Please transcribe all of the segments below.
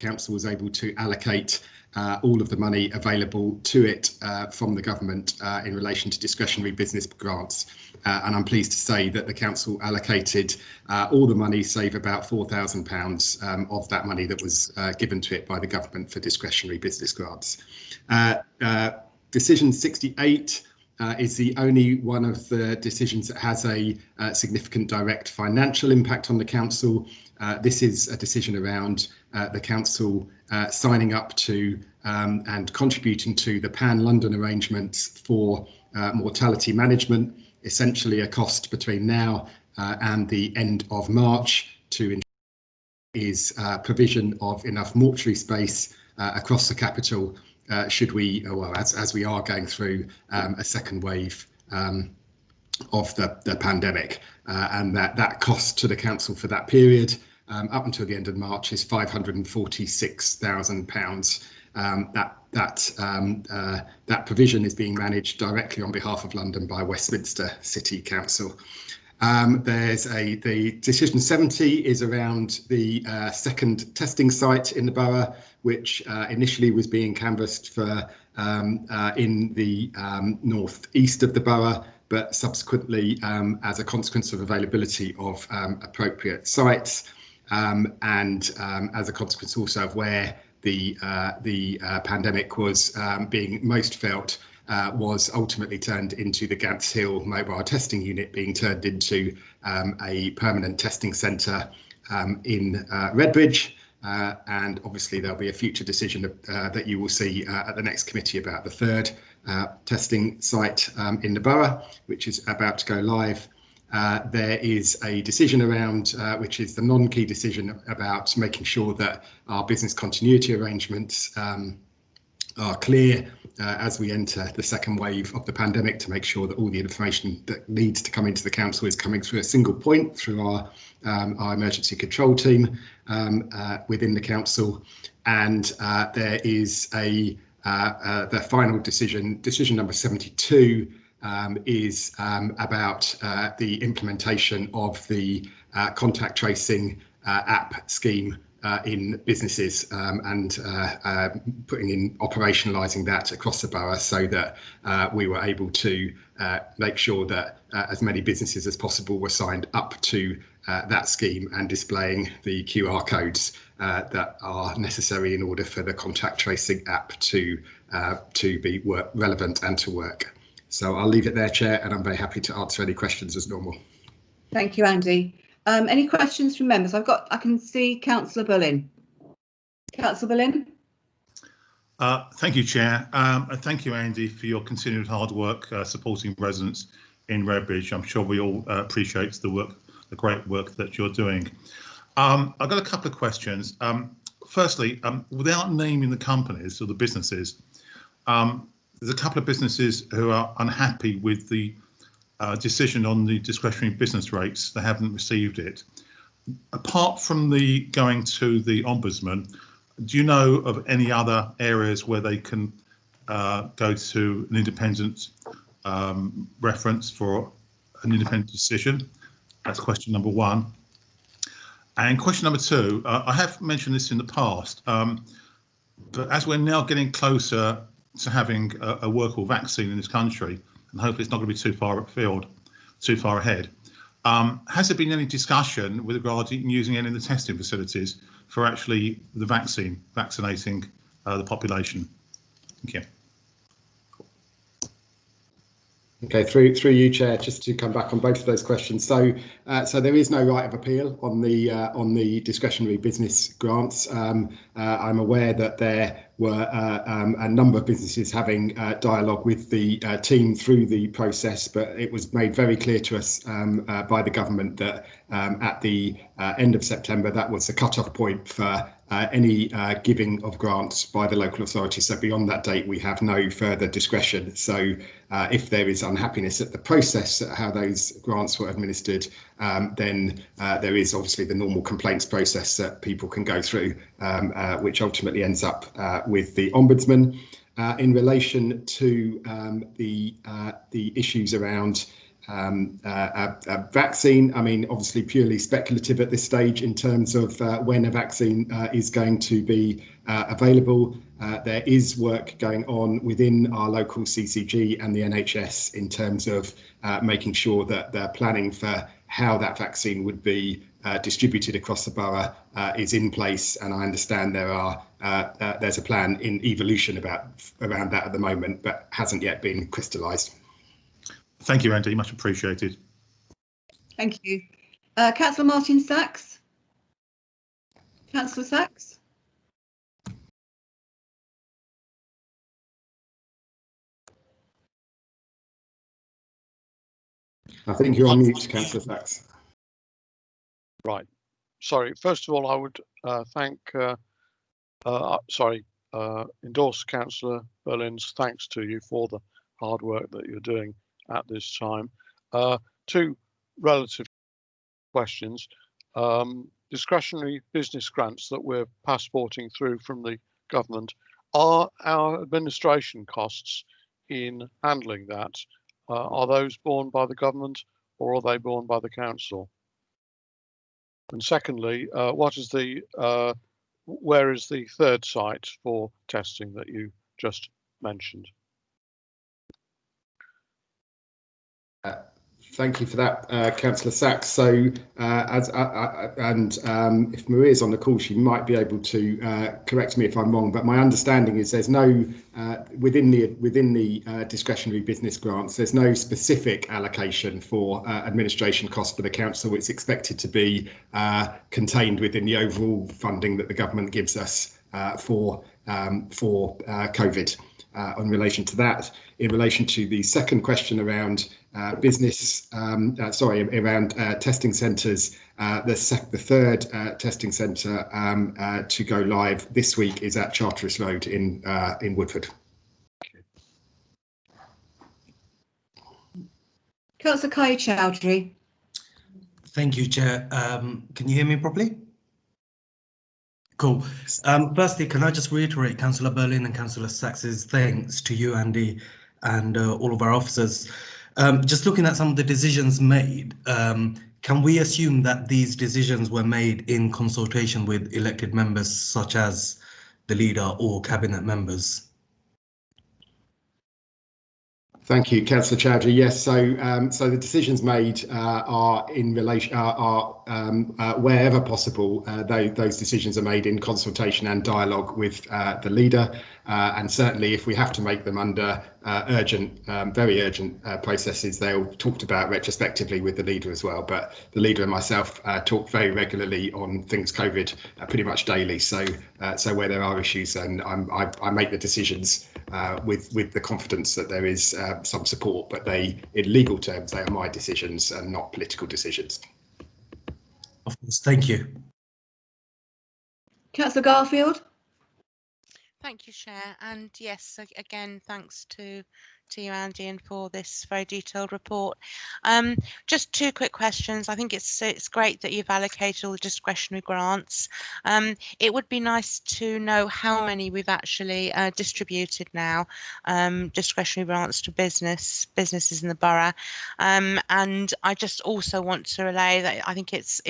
council was able to allocate all of the money available to it from the government in relation to discretionary business grants. And I'm pleased to say that the council allocated all the money, save about £4,000 of that money that was given to it by the government for discretionary business grants. Decision 68 is the only one of the decisions that has a significant direct financial impact on the council. This is a decision around the council signing up to and contributing to the Pan-London arrangements for mortality management, essentially a cost between now and the end of March to ensure is provision of enough mortuary space across the capital should we, well, as we are going through a second wave of the pandemic, and that cost to the council for that period up until the end of March is £546,000. That provision is being managed directly on behalf of London by Westminster City Council. The decision 70 is around the second testing site in the borough, which initially was being canvassed for in the north east of the borough, but subsequently, as a consequence of availability of appropriate sites, and as a consequence also of where the pandemic was being most felt, was ultimately turned into the Gants Hill mobile testing unit, being turned into a permanent testing centre in Redbridge. And obviously there'll be a future decision that you will see at the next committee about the third testing site in the borough, which is about to go live. There is a decision around, which is the non-key decision about making sure that our business continuity arrangements are clear as we enter the second wave of the pandemic, to make sure that all the information that needs to come into the council is coming through a single point through our emergency control team within the council. And there is the final decision number 72, is about the implementation of the contact tracing app scheme in businesses, and operationalising that across the borough, so that we were able to make sure that as many businesses as possible were signed up to that scheme and displaying the QR codes that are necessary in order for the contact tracing app to be relevant and to work. So I'll leave it there, Chair, and I'm very happy to answer any questions as normal. Thank you, Andy. Any questions from members? I can see Councillor Bullen. Councillor Bullen. Thank you, Chair. Thank you, Andy, for your continued hard work supporting residents in Redbridge. I'm sure we all appreciate the great work that you're doing. I've got a couple of questions. Firstly, without naming the companies or the businesses, there's a couple of businesses who are unhappy with the decision on the discretionary business rates. They haven't received it. Apart from the going to the Ombudsman, do you know of any other areas where they can go to an independent reference for an independent decision? That's question number one. And question number two, I have mentioned this in the past, but as we're now getting closer to having a workable vaccine in this country, and hopefully it's not going to be too far ahead, has there been any discussion with regard to using any of the testing facilities for actually the vaccinating the population? Thank you. Okay, through you, Chair, just to come back on both of those questions. So there is no right of appeal on the discretionary business grants. I'm aware that there were a number of businesses having dialogue with the team through the process, but it was made very clear to us by the government that at the end of September, that was the cut-off point for any giving of grants by the local authority. So beyond that date, we have no further discretion. So if there is unhappiness at the process, at how those grants were administered, then there is obviously the normal complaints process that people can go through, which ultimately ends up with the Ombudsman. In relation to the issues around a vaccine. I mean, obviously purely speculative at this stage in terms of when a vaccine is going to be available. There is work going on within our local CCG and the NHS in terms of making sure that they're planning for how that vaccine would be distributed across the borough is in place, and I understand there's a plan in evolution around that at the moment, but hasn't yet been crystallised. Thank you, Andy. Much appreciated. Thank you. Councillor Martin Sachs. Councillor Sachs. I think you're on mute, Councillor Sachs. Right. Sorry. First of all, I would endorse Councillor Berlin's thanks to you for the hard work that you're doing at this time. Two relative questions. Discretionary business grants that we're passporting through from the government, are our administration costs in handling that, are those borne by the government or are they borne by the council? And secondly, where is the third site for testing that you just mentioned? Thank you for that, Councillor Sachs. So, if Maria's on the call, she might be able to correct me if I'm wrong. But my understanding is there's no within the discretionary business grants, there's no specific allocation for administration costs for the council. It's expected to be contained within the overall funding that the government gives us for COVID. In relation to that, in relation to the second question around testing centres, the third testing centre to go live this week is at Charteris Road in Woodford. Councillor Kai Chowdhury. Thank you, Chair. Can you hear me properly? Cool. Firstly, can I just reiterate Councillor Berlin and Councillor Sachs's thanks to you, Andy, and all of our officers. Just looking at some of the decisions made, can we assume that these decisions were made in consultation with elected members such as the leader or cabinet members? Thank you, Councillor Chowdhury. Yes, so the decisions made are in relation wherever possible. Those decisions are made in consultation and dialogue with the leader, and certainly if we have to make them under very urgent processes, they're all talked about retrospectively with the leader as well. But the leader and myself talk very regularly on things COVID pretty much daily. So where there are issues, and I make the decisions with the confidence that there is some support, but in legal terms, they are my decisions and not political decisions. Of course, thank you. Councillor Garfield. Thank you, Chair. And yes, again, thanks to you, Andy, and for this very detailed report. Just two quick questions. I think it's great that you've allocated all the discretionary grants. It would be nice to know how many we've actually distributed now, discretionary grants to businesses in the borough. And I just also want to relay that I think it's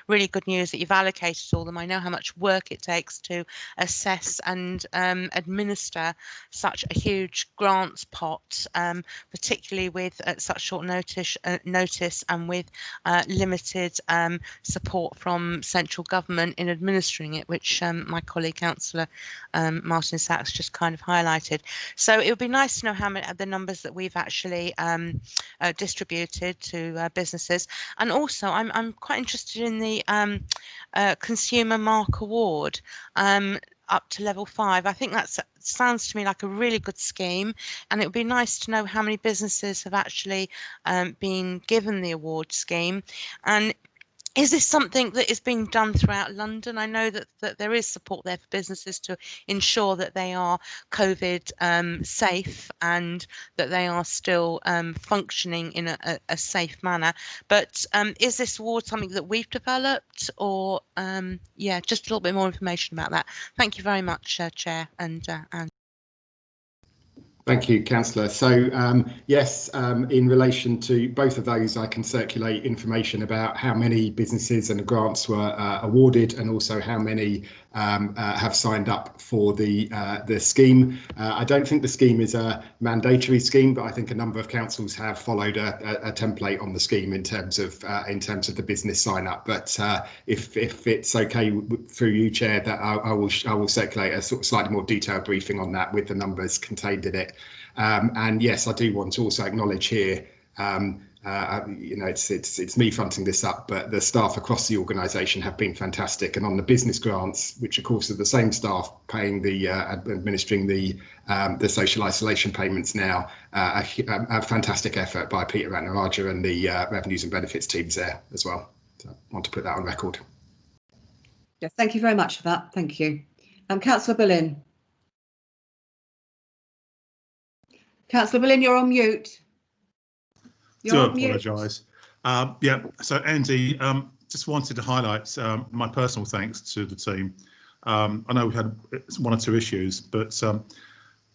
really good news that you've allocated all of them. I know how much work it takes to assess and administer such a huge grants pot, particularly with such short notice and with limited support from central government in administering it, which my colleague Councillor Martin Sachs just kind of highlighted. So it would be nice to know how many the numbers that we've actually distributed to businesses, and also I'm quite interested in the Consumer Mark Award up to level 5. I think that sounds to me like a really good scheme, and it would be nice to know how many businesses have actually been given the award scheme. And is this something that is being done throughout London? I know that there is support there for businesses to ensure that they are COVID safe and that they are still functioning in a safe manner. But is this award something that we've developed, or yeah, just a little bit more information about that? Thank you very much, Chair and Thank you, Councillor. So yes, in relation to both of those, I can circulate information about how many businesses and grants were awarded, and also how many have signed up for the scheme. I don't think the scheme is a mandatory scheme, but I think a number of councils have followed a template on the scheme in terms of the business sign up. But if it's okay through you, Chair, that I will circulate a sort of slightly more detailed briefing on that with the numbers contained in it. And yes, I do want to also acknowledge here, you know, it's me fronting this up, but the staff across the organisation have been fantastic. And on the business grants, which of course are the same staff paying the administering the social isolation payments now, a fantastic effort by Peter Ratnaraja and the revenues and benefits teams there as well. So I want to put that on record. Yes, thank you very much for that. Thank you. Councillor Berlin. Councillor Berlin, you're on mute. Do apologise. Yeah, so Andy, just wanted to highlight my personal thanks to the team. I know we've had one or two issues, but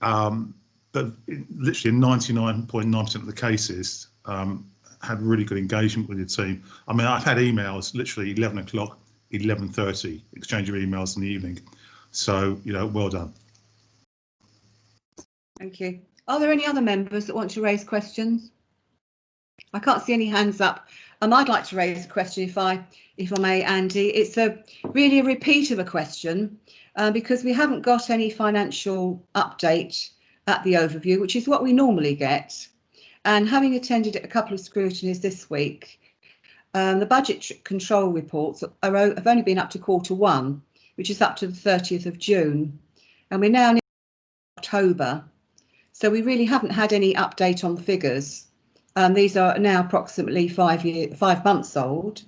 literally 99.9% of the cases had really good engagement with the team. I mean, I've had emails literally 11 o'clock, 11:30, exchange of emails in the evening. So, you know, well done. Thank you. Are there any other members that want to raise questions? I can't see any hands up. I'd like to raise a question if I may, Andy. It's really a repeat of a question because we haven't got any financial update at the overview, which is what we normally get. And having attended a couple of scrutinies this week, the budget control reports have only been up to Q1, which is up to the 30th of June. And we're now in October. So we really haven't had any update on the figures. These are now approximately 5 months old.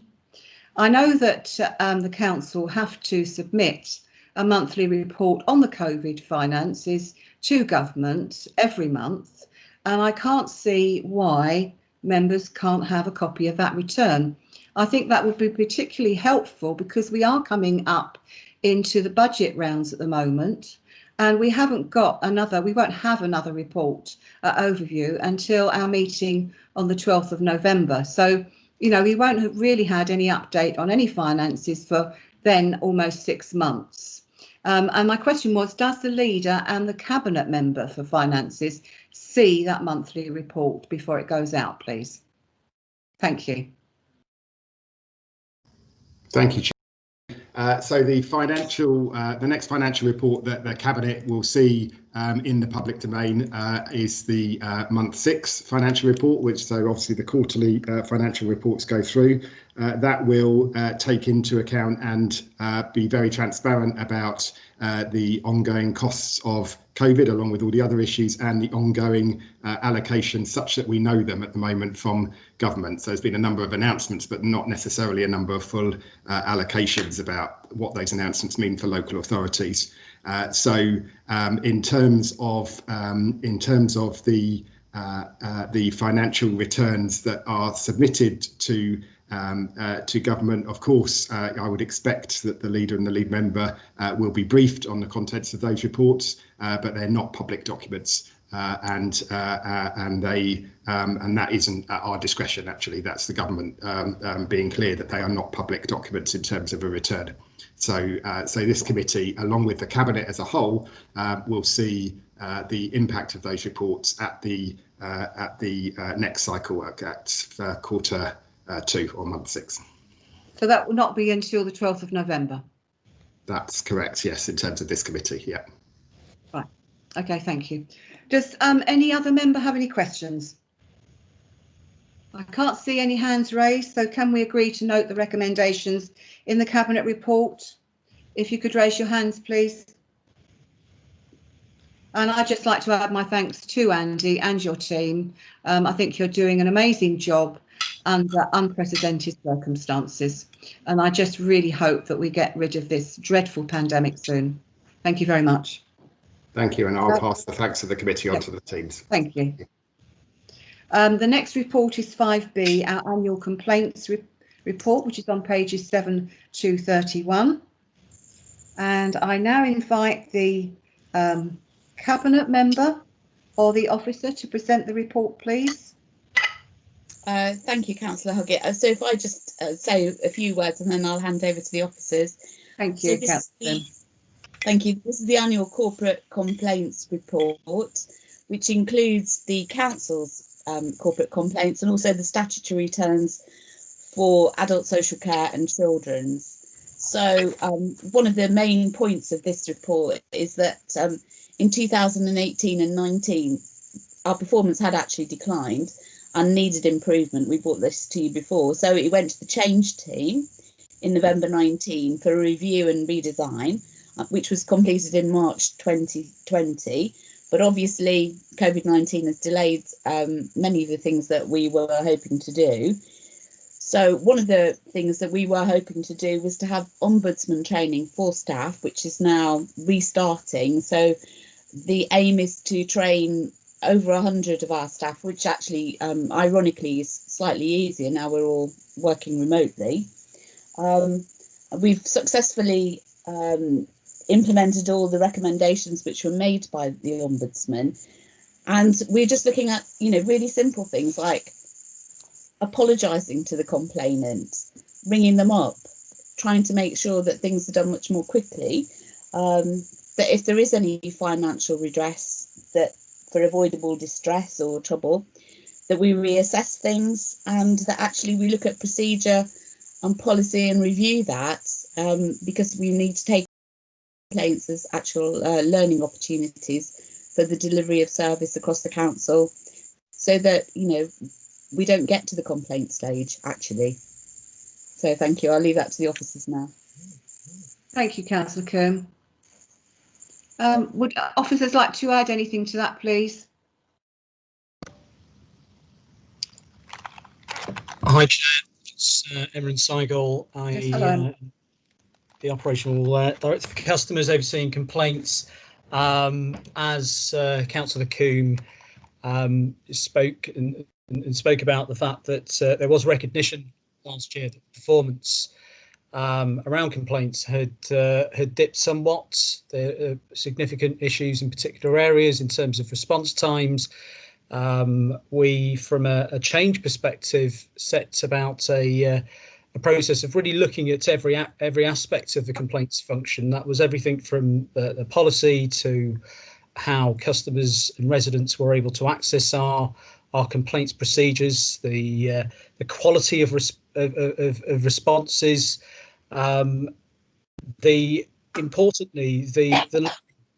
I know that the council have to submit a monthly report on the COVID finances to government every month, and I can't see why members can't have a copy of that return. I think that would be particularly helpful because we are coming up into the budget rounds at the moment. And we won't have another report overview until our meeting on the 12th of November. So, you know, we won't have really had any update on any finances for then almost 6 months. And my question was, does the leader and the cabinet member for finances see that monthly report before it goes out, please? Thank you. Thank you, Chair. So the next financial report that the Cabinet will see in the public domain is the month 6 financial report, which so obviously the quarterly financial reports go through. That will take into account and be very transparent about the ongoing costs of COVID, along with all the other issues, and the ongoing allocations, such that we know them at the moment from government. So there's been a number of announcements, but not necessarily a number of full allocations about what those announcements mean for local authorities. So in terms of the financial returns that are submitted to government, of course, I would expect that the leader and the lead member will be briefed on the contents of those reports, but they're not public documents, and that isn't at our discretion. Actually, that's the government being clear that they are not public documents in terms of a return. So this committee, along with the cabinet as a whole, will see the impact of those reports at the next cycle at Q2 or month 6. So that will not be until the 12th of November? That's correct, yes, in terms of this committee, yeah. Right, okay, thank you. Does any other member have any questions? I can't see any hands raised, so can we agree to note the recommendations in the Cabinet report? If you could raise your hands, please. And I'd just like to add my thanks to Andy and your team. I think you're doing an amazing job under unprecedented circumstances. And I just really hope that we get rid of this dreadful pandemic soon. Thank you very much. Thank you, and I'll pass the thanks of the committee on to the teams. Thank you. The next report is 5B, our annual complaints report, which is on pages 7 to 31. And I now invite the Cabinet member or the officer to present the report, please? Thank you, Councillor Huggett. So if I just say a few words and then I'll hand over to the officers. Thank you, Councillor. Thank you. This is the annual corporate complaints report, which includes the council's corporate complaints and also the statutory returns for adult social care and children's. So one of the main points of this report is that in 2018 and 19, our performance had actually declined and needed improvement. We brought this to you before. So it went to the change team in November 19 for a review and redesign, which was completed in March 2020. But obviously, COVID-19 has delayed many of the things that we were hoping to do. So one of the things that we were hoping to do was to have ombudsman training for staff, which is now restarting. So the aim is to train over 100 of our staff, which actually, ironically, is slightly easier now we're all working remotely. We've successfully implemented all the recommendations which were made by the Ombudsman. And we're just looking at, really simple things like apologising to the complainant, ringing them up, trying to make sure that things are done much more quickly, that if there is any financial redress that for avoidable distress or trouble, that we reassess things and that actually we look at procedure and policy and review that, because we need to take complaints as actual learning opportunities for the delivery of service across the council, so that we don't get to the complaint stage actually. So thank you. I'll leave that to the officers now. Thank you, Councillor Coombe. Would officers like to add anything to that, please? Hi, Chair. It's Emran Seigel. I the operational director for customers overseeing complaints. As Councillor Coombe spoke about the fact that there was recognition last year that performance around complaints had dipped somewhat. There are significant issues in particular areas in terms of response times. We, from a change perspective, set about a process of really looking at every aspect of the complaints function. That was everything from the policy to how customers and residents were able to access our complaints procedures, the quality of responses, importantly the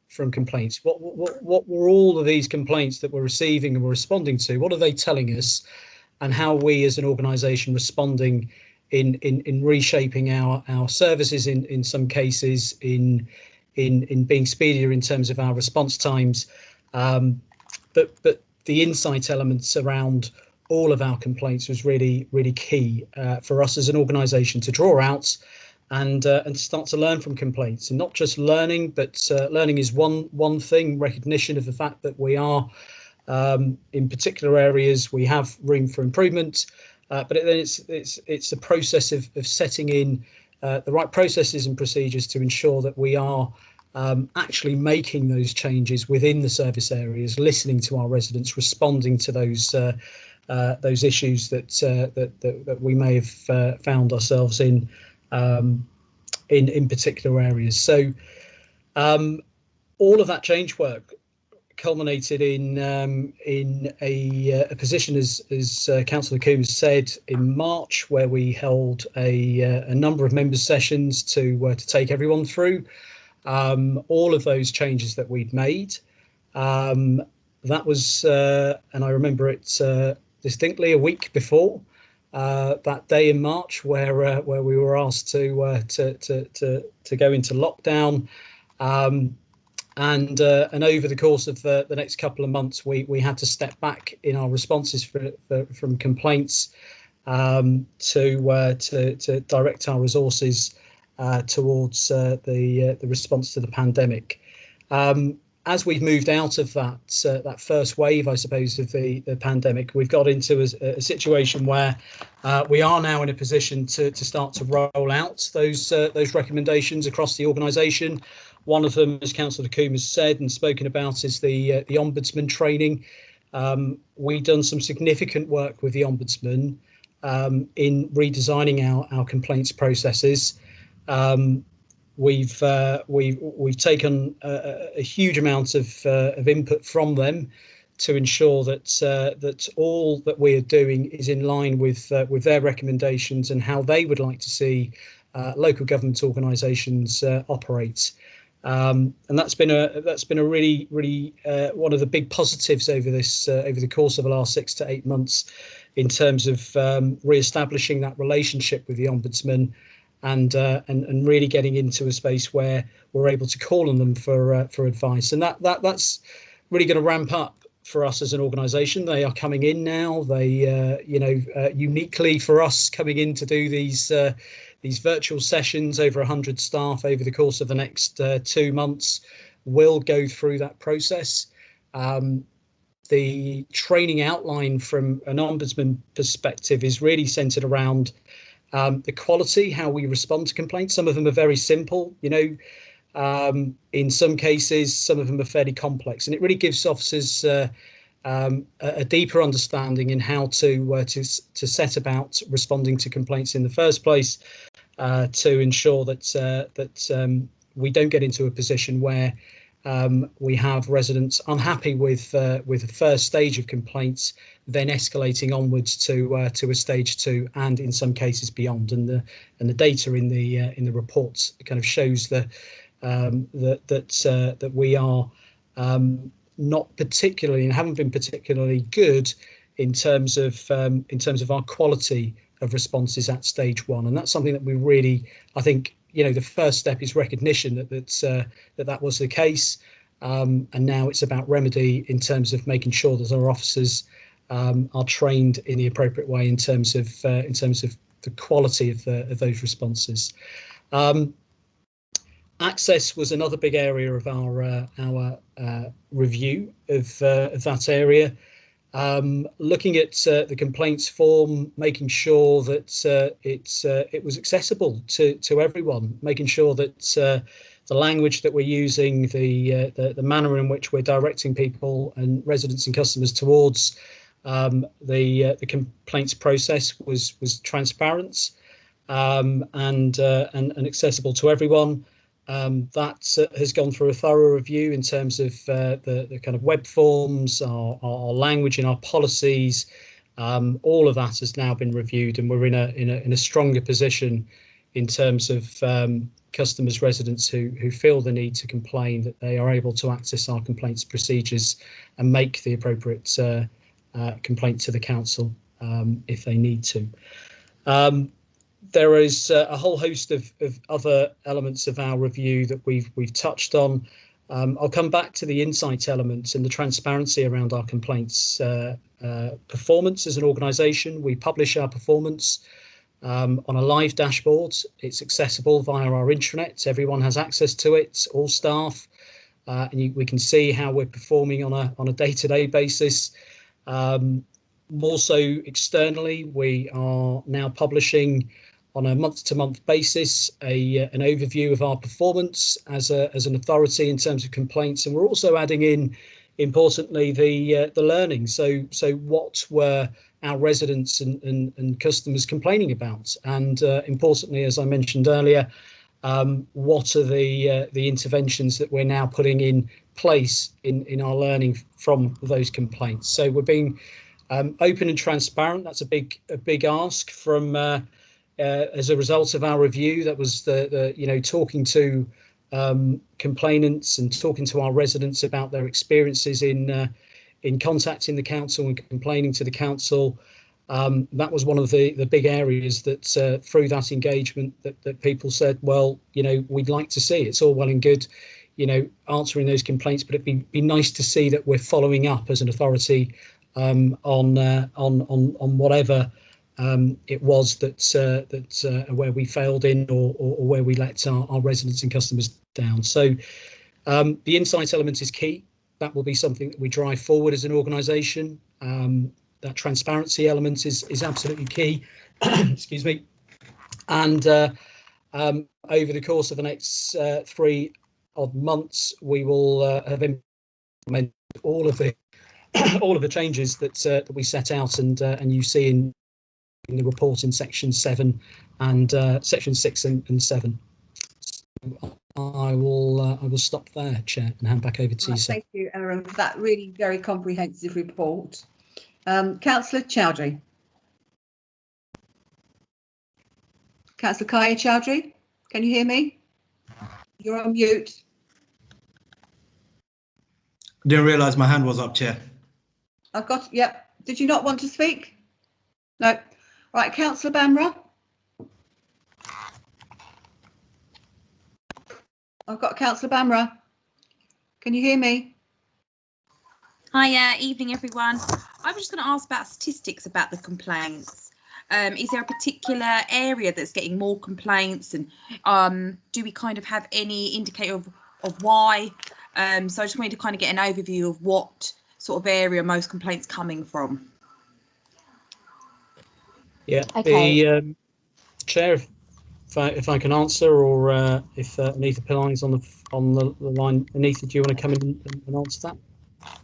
from complaints. What were all of these complaints that we're receiving and we're responding to? What are they telling us, and how are we as an organisation responding in reshaping our services, in some cases in being speedier in terms of our response times, but the insight elements around all of our complaints was really key for us as an organisation to draw out and start to learn from complaints. And not just learning, but learning is one thing, recognition of the fact that we are in particular areas we have room for improvement, but then it's a process of setting in the right processes and procedures to ensure that we are actually making those changes within the service areas, listening to our residents, responding to those issues that we may have found ourselves in particular areas. So all of that change work culminated in a position, as Councillor Coombe said, in March, where we held a number of members' sessions to take everyone through all of those changes that we'd made. That was, and I remember it distinctly, a week before that day in March, where we were asked to go into lockdown, and over the course of the next couple of months, we had to step back in our responses from complaints to direct our resources towards the response to the pandemic. as we've moved out of that that first wave, I suppose, of the pandemic, we've got into a situation where we are now in a position to start to roll out those recommendations across the organisation. One of them, as Councillor Coombe has said and spoken about, is the Ombudsman training. We've done some significant work with the Ombudsman in redesigning our complaints processes. We've taken a huge amount of input from them to ensure that that all that we are doing is in line with their recommendations and how they would like to see local government organisations operate. And that's been a really one of the big positives over the course of the last 6 to 8 months, in terms of re-establishing that relationship with the Ombudsman, and really getting into a space where we're able to call on them for advice. And that's really going to ramp up for us as an organisation. They are coming in now. They uniquely for us, coming in to do these virtual sessions, over 100 staff over the course of the next 2 months will go through that process. The training outline from an Ombudsman perspective is really centred around the quality, how we respond to complaints. Some of them are very simple, in some cases, some of them are fairly complex, and it really gives officers a deeper understanding in how to set about responding to complaints in the first place, to ensure that we don't get into a position where we have residents unhappy with the first stage of complaints, then escalating onwards to a stage 2, and in some cases beyond. And the data in the reports kind of shows that we are not particularly, and haven't been particularly good in terms of our quality of responses at stage 1. And that's something that we really, I think, the first step is recognition that was the case, and now it's about remedy in terms of making sure that our officers are trained in the appropriate way in terms of the quality of those responses. Access was another big area of our review of that area. Looking at the complaints form, making sure that it was accessible to everyone, making sure that the language that we're using, the manner in which we're directing people and residents and customers towards the complaints process was transparent and accessible to everyone. That has gone through a thorough review in terms of the kind of web forms, our language in our policies. All of that has now been reviewed, and we're in a stronger position in terms of customers, residents who feel the need to complain, that they are able to access our complaints procedures and make the appropriate complaint to the council if they need to. There is a whole host of other elements of our review that we've touched on. I'll come back to the insight elements and the transparency around our complaints performance as an organisation. We publish our performance on a live dashboard. It's accessible via our intranet. Everyone has access to it, all staff, and we can see how we're performing on a day-to-day basis. More so externally, we are now publishing on a month-to-month basis an overview of our performance as an authority in terms of complaints, and we're also adding in, importantly, the learning. So what were our residents and customers complaining about, and importantly, as I mentioned earlier, what are the interventions that we're now putting in place in our learning from those complaints. So we're being open and transparent. That's a big ask from as a result of our review. That was the talking to complainants and talking to our residents about their experiences in contacting the council and complaining to the council. That was one of the big areas that through that engagement that people said, well, we'd like to see. It's all well and good, answering those complaints, but it'd be nice to see that we're following up as an authority on whatever it was that where we failed in or where we let our residents and customers down. So The insight element is key. That will be something that we drive forward as an organisation. That transparency element is absolutely key. Excuse me. And over the course of the next 3 odd months, we will have implemented all of the changes that we set out and you see in the report in section 7 and section 6 and 7. I will stop there, Chair, and hand back over to you, sir. Thank you, Aaron, for that really very comprehensive report. Councillor Chowdhury. Councillor Kaya Chowdhury, can you hear me? You're on mute. Didn't realise my hand was up, Chair. I've got, yep. Did you not want to speak? No. Right, Councillor Bamra. I've got Councillor Bamra. Can you hear me? Hi, evening everyone. I was just going to ask about statistics about the complaints. Is there a particular area that's getting more complaints, and do we kind of have any indicator of why? So I just wanted to kind of get an overview of what sort of area most complaints coming from. Yeah, okay. The Chair, if I can answer, or if Anita Pillai is on the line. Anita, do you want to come in and answer that?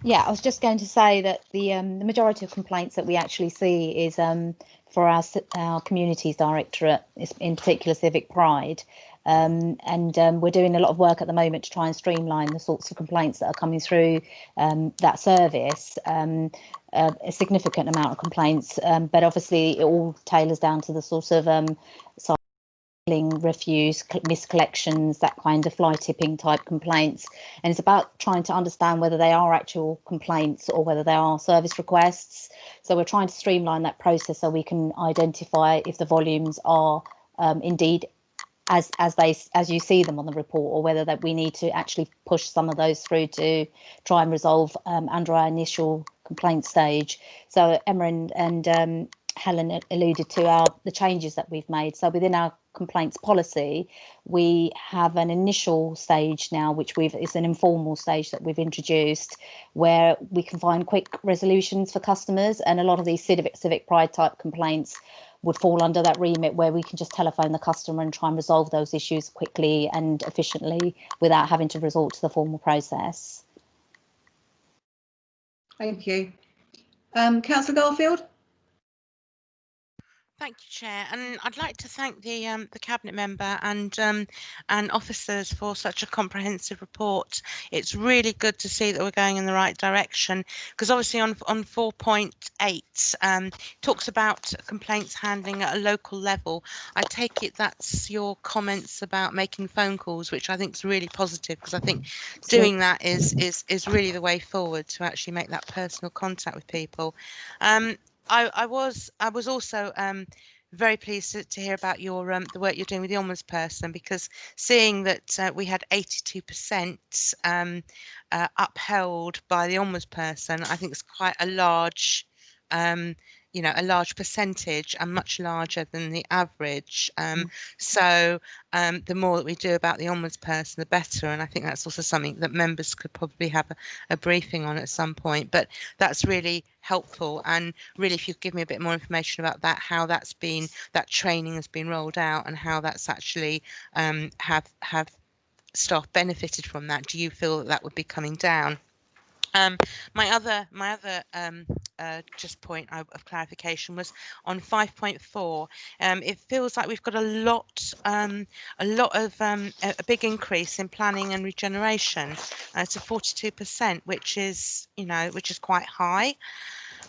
Yeah, I was just going to say that the majority of complaints that we actually see is for our communities directorate, in particular Civic Pride, and we're doing a lot of work at the moment to try and streamline the sorts of complaints that are coming through that service. A significant amount of complaints, but obviously it all tailors down to the sort of refuse, miscollections, that kind of fly tipping type complaints, and it's about trying to understand whether they are actual complaints or whether they are service requests. So we're trying to streamline that process so we can identify if the volumes are indeed as you see them on the report, or whether that we need to actually push some of those through to try and resolve under our initial complaint stage. So Emma and Helen alluded to the changes that we've made. So within our complaints policy, we have an initial stage now, which it's an informal stage that we've introduced, where we can find quick resolutions for customers, and a lot of these civic pride type complaints would fall under that remit, where we can just telephone the customer and try and resolve those issues quickly and efficiently without having to resort to the formal process. Thank you. Councillor Garfield. Thank you, Chair, and I'd like to thank the Cabinet member and officers for such a comprehensive report. It's really good to see that we're going in the right direction, because obviously on 4.8 talks about complaints handling at a local level. I take it that's your comments about making phone calls, which I think is really positive, because I think doing that is really the way forward to actually make that personal contact with people. I was also very pleased to hear about the work you're doing with the Ombudsperson, because seeing that we had 82% upheld by the Ombudsperson, I think is quite a large a large percentage, and much larger than the average. So the more that we do about the Ombudsperson, the better. And I think that's also something that members could probably have a briefing on at some point. But that's really helpful. And really, if you could give me a bit more information about that, how that training has been rolled out, and how that's actually have staff benefited from that. Do you feel that would be coming down? My other just point of clarification was on 5.4. It feels like we've got a big increase in planning and regeneration to 42%, which is quite high.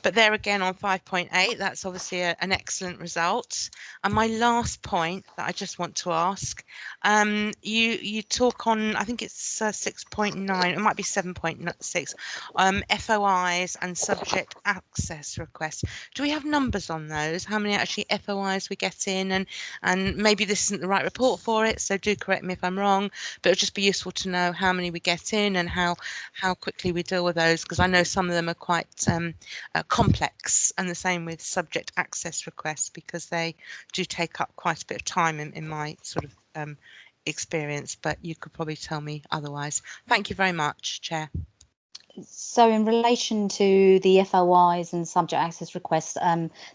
But there again on 5.8, that's obviously an excellent result. And my last point that I just want to ask, you talk on, I think it's 6.9, it might be 7.6, FOIs and subject access requests. Do we have numbers on those? How many actually FOIs we get in? And maybe this isn't the right report for it, so do correct me if I'm wrong, but it would just be useful to know how many we get in and how quickly we deal with those, because I know some of them are quite complex, and the same with subject access requests, because they do take up quite a bit of time in my sort of experience, but you could probably tell me otherwise. Thank you very much, Chair. So in relation to the FOIs and subject access requests,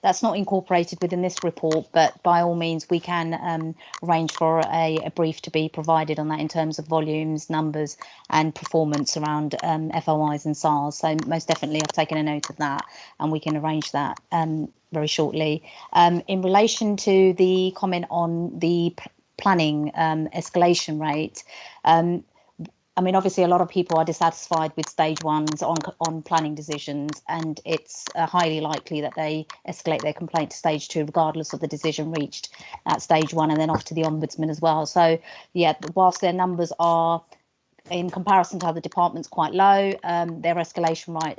that's not incorporated within this report, but by all means we can arrange for a brief to be provided on that in terms of volumes, numbers and performance around FOIs and SARs. So most definitely I've taken a note of that and we can arrange that very shortly. In relation to the comment on the planning escalation rate, I mean, obviously, a lot of people are dissatisfied with stage ones on planning decisions, and it's highly likely that they escalate their complaint to stage 2, regardless of the decision reached at stage 1, and then off to the Ombudsman as well. So, yeah, whilst their numbers are, in comparison to other departments, quite low, their escalation rate,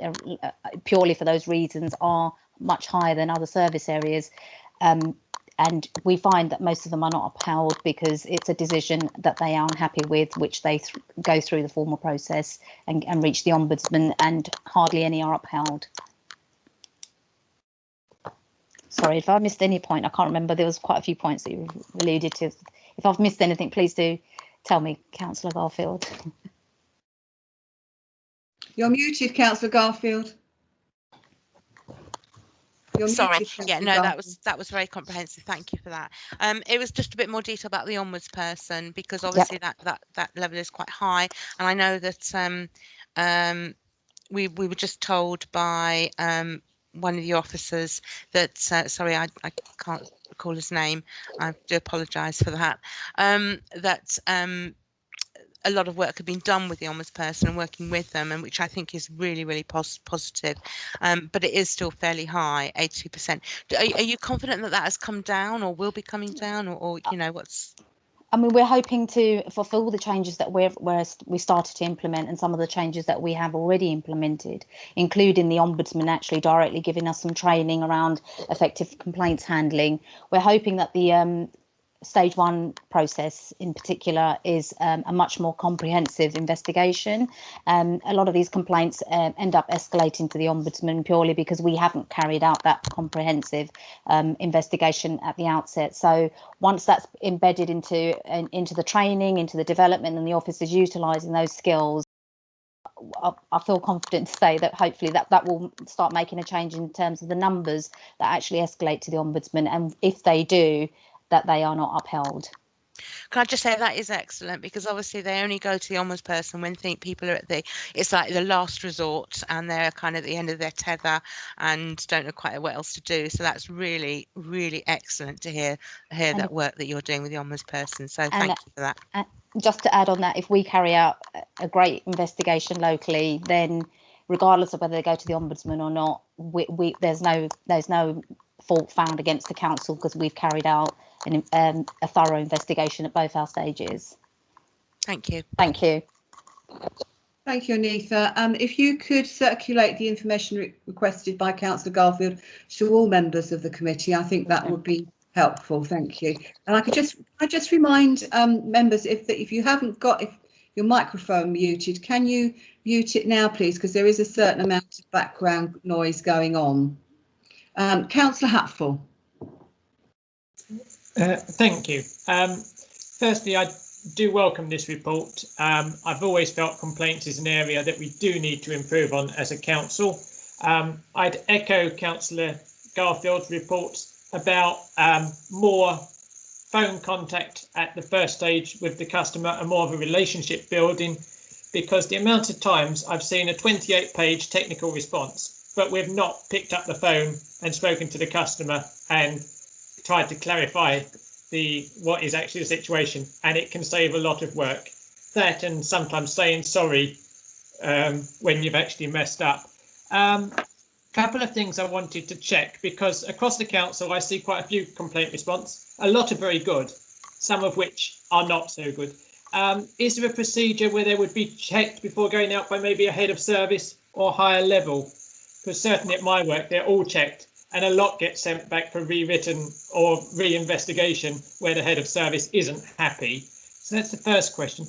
purely for those reasons, are much higher than other service areas. And we find that most of them are not upheld because it's a decision that they are unhappy with, which they go through the formal process and reach the Ombudsman, and hardly any are upheld. Sorry, if I missed any point, I can't remember. There was quite a few points that you alluded to. If I've missed anything, please do tell me, Councillor Garfield. You're muted, Councillor Garfield. Sorry, yeah, no, that was very comprehensive. Thank you for that. It was just a bit more detail about the Ombudsperson, because obviously that level is quite high, and I know that we were just told by one of the officers that sorry, I can't recall his name. I do apologise for that. That a lot of work had been done with the Ombudsperson and working with them, and which I think is really, really positive. But it is still fairly high, 82%. Are you confident that that has come down, or will be coming down, or you know, what's? I mean, we're hoping to fulfil the changes that we started to implement, and some of the changes that we have already implemented, including the Ombudsman actually directly giving us some training around effective complaints handling. We're hoping that the stage 1 process in particular is a much more comprehensive investigation. A lot of these complaints end up escalating to the Ombudsman purely because we haven't carried out that comprehensive investigation at the outset. So once that's embedded into the training, into the development, and the office is utilising those skills, I feel confident to say that hopefully that will start making a change in terms of the numbers that actually escalate to the Ombudsman, and if they do, that they are not upheld. Can I just say that is excellent, because obviously they only go to the Ombudsperson when people are at it's like the last resort, and they're kind of at the end of their tether and don't know quite what else to do. So that's really, really excellent to hear that work that you're doing with the Ombudsperson. So thank you for that. And just to add on that, if we carry out a great investigation locally, then regardless of whether they go to the Ombudsman or not, there's no fault found against the council, because we've carried out a thorough investigation at both our stages. Thank you. Thank you. Thank you, Anita. If you could circulate the information requested by Councillor Garfield to all members of the committee, I think that would be helpful. Thank you. And I just remind members if you haven't got your microphone muted, can you mute it now, please? Because there is a certain amount of background noise going on. Councillor Hatfull. Thank you. Firstly, I do welcome this report. I've always felt complaints is an area that we do need to improve on as a council. I'd echo Councillor Garfield's reports about more phone contact at the first stage with the customer and more of a relationship building, because the amount of times I've seen a 28-page technical response, but we've not picked up the phone and spoken to the customer and tried to clarify what is actually the situation, and it can save a lot of work. That, and sometimes saying sorry when you've actually messed up. Couple of things I wanted to check, because across the council I see quite a few complaint response. A lot are very good, some of which are not so good. Is there a procedure where they would be checked before going out by maybe a head of service or higher level? Because certainly at my work they're all checked, and a lot gets sent back for rewritten or re-investigation where the head of service isn't happy. So that's the first question.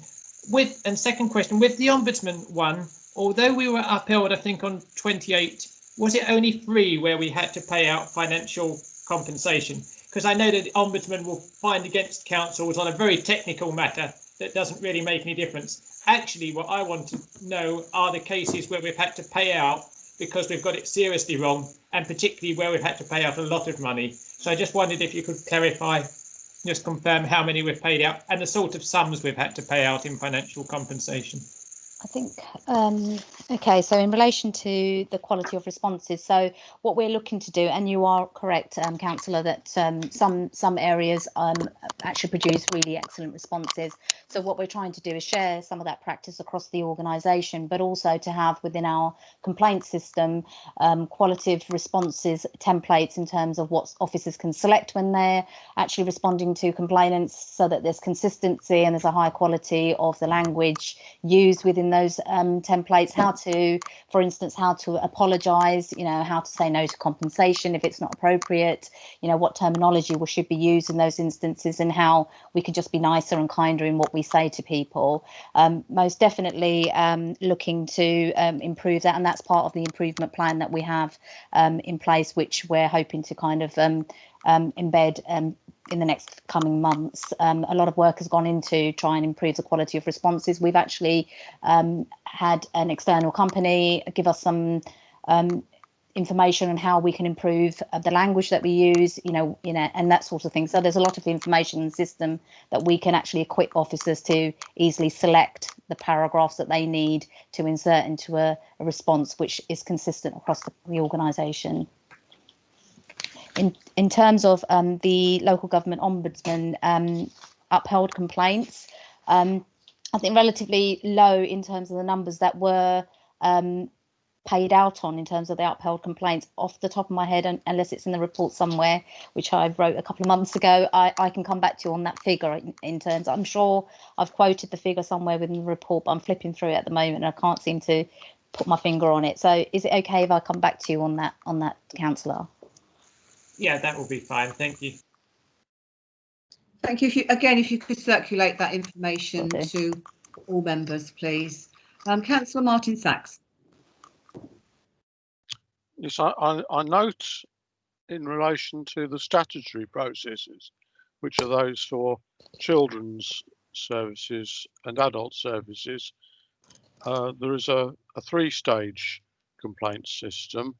And second question, with the Ombudsman one, although we were upheld, I think, on 28, was it only 3 where we had to pay out financial compensation? because I know that the Ombudsman will find against councils on a very technical matter that doesn't really make any difference. Actually, what I want to know are the cases where we've had to pay out because we've got it seriously wrong, and particularly where we've had to pay out a lot of money. So I just wondered if you could clarify, just confirm how many we've paid out and the sort of sums we've had to pay out in financial compensation. I think, okay, so in relation to the quality of responses, so what we're looking to do, and you are correct, Councillor, that some areas actually produce really excellent responses. So what we're trying to do is share some of that practice across the organisation, but also to have within our complaint system qualitative responses templates in terms of what officers can select when they're actually responding to complainants, so that there's consistency and there's a high quality of the language used within those templates, how to, for instance, how to apologise, you know, how to say no to compensation if it's not appropriate, you know, what terminology should be used in those instances, and how we could just be nicer and kinder in what we say to people. Most definitely looking to improve that, and that's part of the improvement plan that we have in place, which we're hoping to kind of embed in the next coming months. A lot of work has gone into try and improve the quality of responses. We've actually had an external company give us some information on how we can improve the language that we use, you know, and that sort of thing. So there's a lot of information in the system that we can actually equip officers to easily select the paragraphs that they need to insert into a response which is consistent across the organisation. In terms of the local government ombudsman upheld complaints, I think relatively low in terms of the numbers that were paid out on in terms of the upheld complaints. Off the top of my head, unless it's in the report somewhere, which I wrote a couple of months ago, I can come back to you on that figure in terms. I'm sure I've quoted the figure somewhere within the report, but I'm flipping through it at the moment and I can't seem to put my finger on it. So is it okay if I come back to you on that, Councillor? Yeah, that will be fine. Thank you. Thank you. If you could circulate that information to all members, please. Councillor Martin Sachs. Yes, I note in relation to the statutory processes, which are those for children's services and adult services, there is a three-stage complaint system.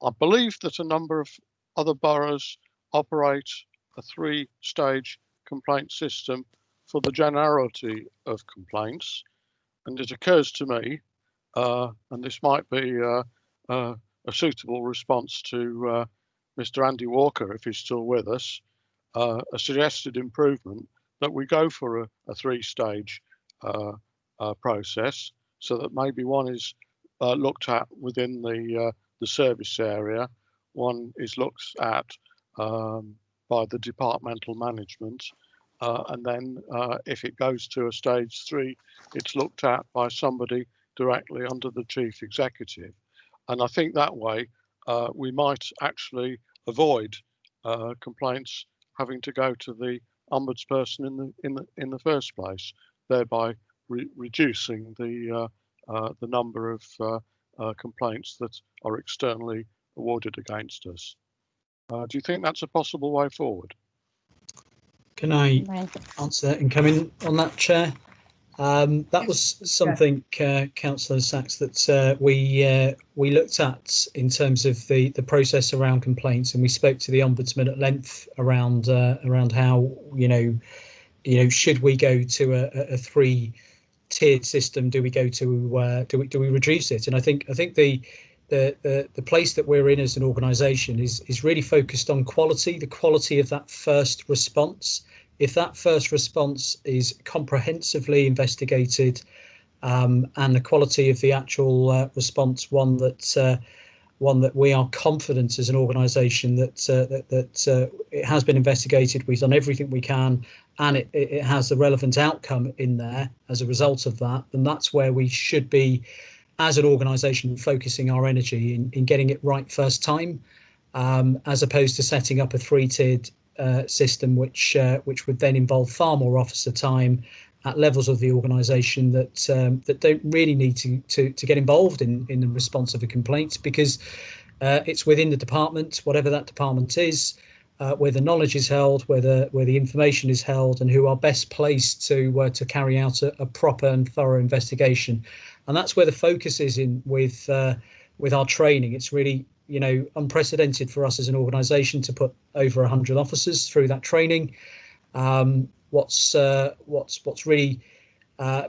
I believe that a number of other boroughs operate a three-stage complaint system for the generality of complaints. And it occurs to me, and this might be a suitable response to Mr. Andy Walker, if he's still with us, a suggested improvement that we go for a three-stage process, so that maybe one is looked at within the service area, one is looked at by the departmental management, and then if it goes to a stage 3, it's looked at by somebody directly under the chief executive. And I think that way we might actually avoid complaints having to go to the ombudsperson in the first place, thereby reducing the number of complaints that are externally awarded against us. Do you think that's a possible way forward? Can I answer and come in on that, Chair? That was something, Councillor Sachs, that we looked at in terms of the process around complaints, and we spoke to the Ombudsman at length around how should we go to a three-tiered system? Do we go to do we reduce it? And I think the place that we're in as an organisation is really focused on quality, the quality of that first response. If that first response is comprehensively investigated and the quality of the actual response one that we are confident as an organisation that it has been investigated, we've done everything we can, and it has the relevant outcome in there as a result of that, then that's where we should be as an organisation focusing our energy in getting it right first time, as opposed to setting up a three-tiered system which would then involve far more officer time at levels of the organisation that don't really need to get involved in the response of a complaint, because it's within the department, whatever that department is. where the knowledge is held, where the information is held, and who are best placed to carry out a proper and thorough investigation. And that's where the focus is in with our training. It's really, you know, unprecedented for us as an organisation to put over 100 officers through that training. What's really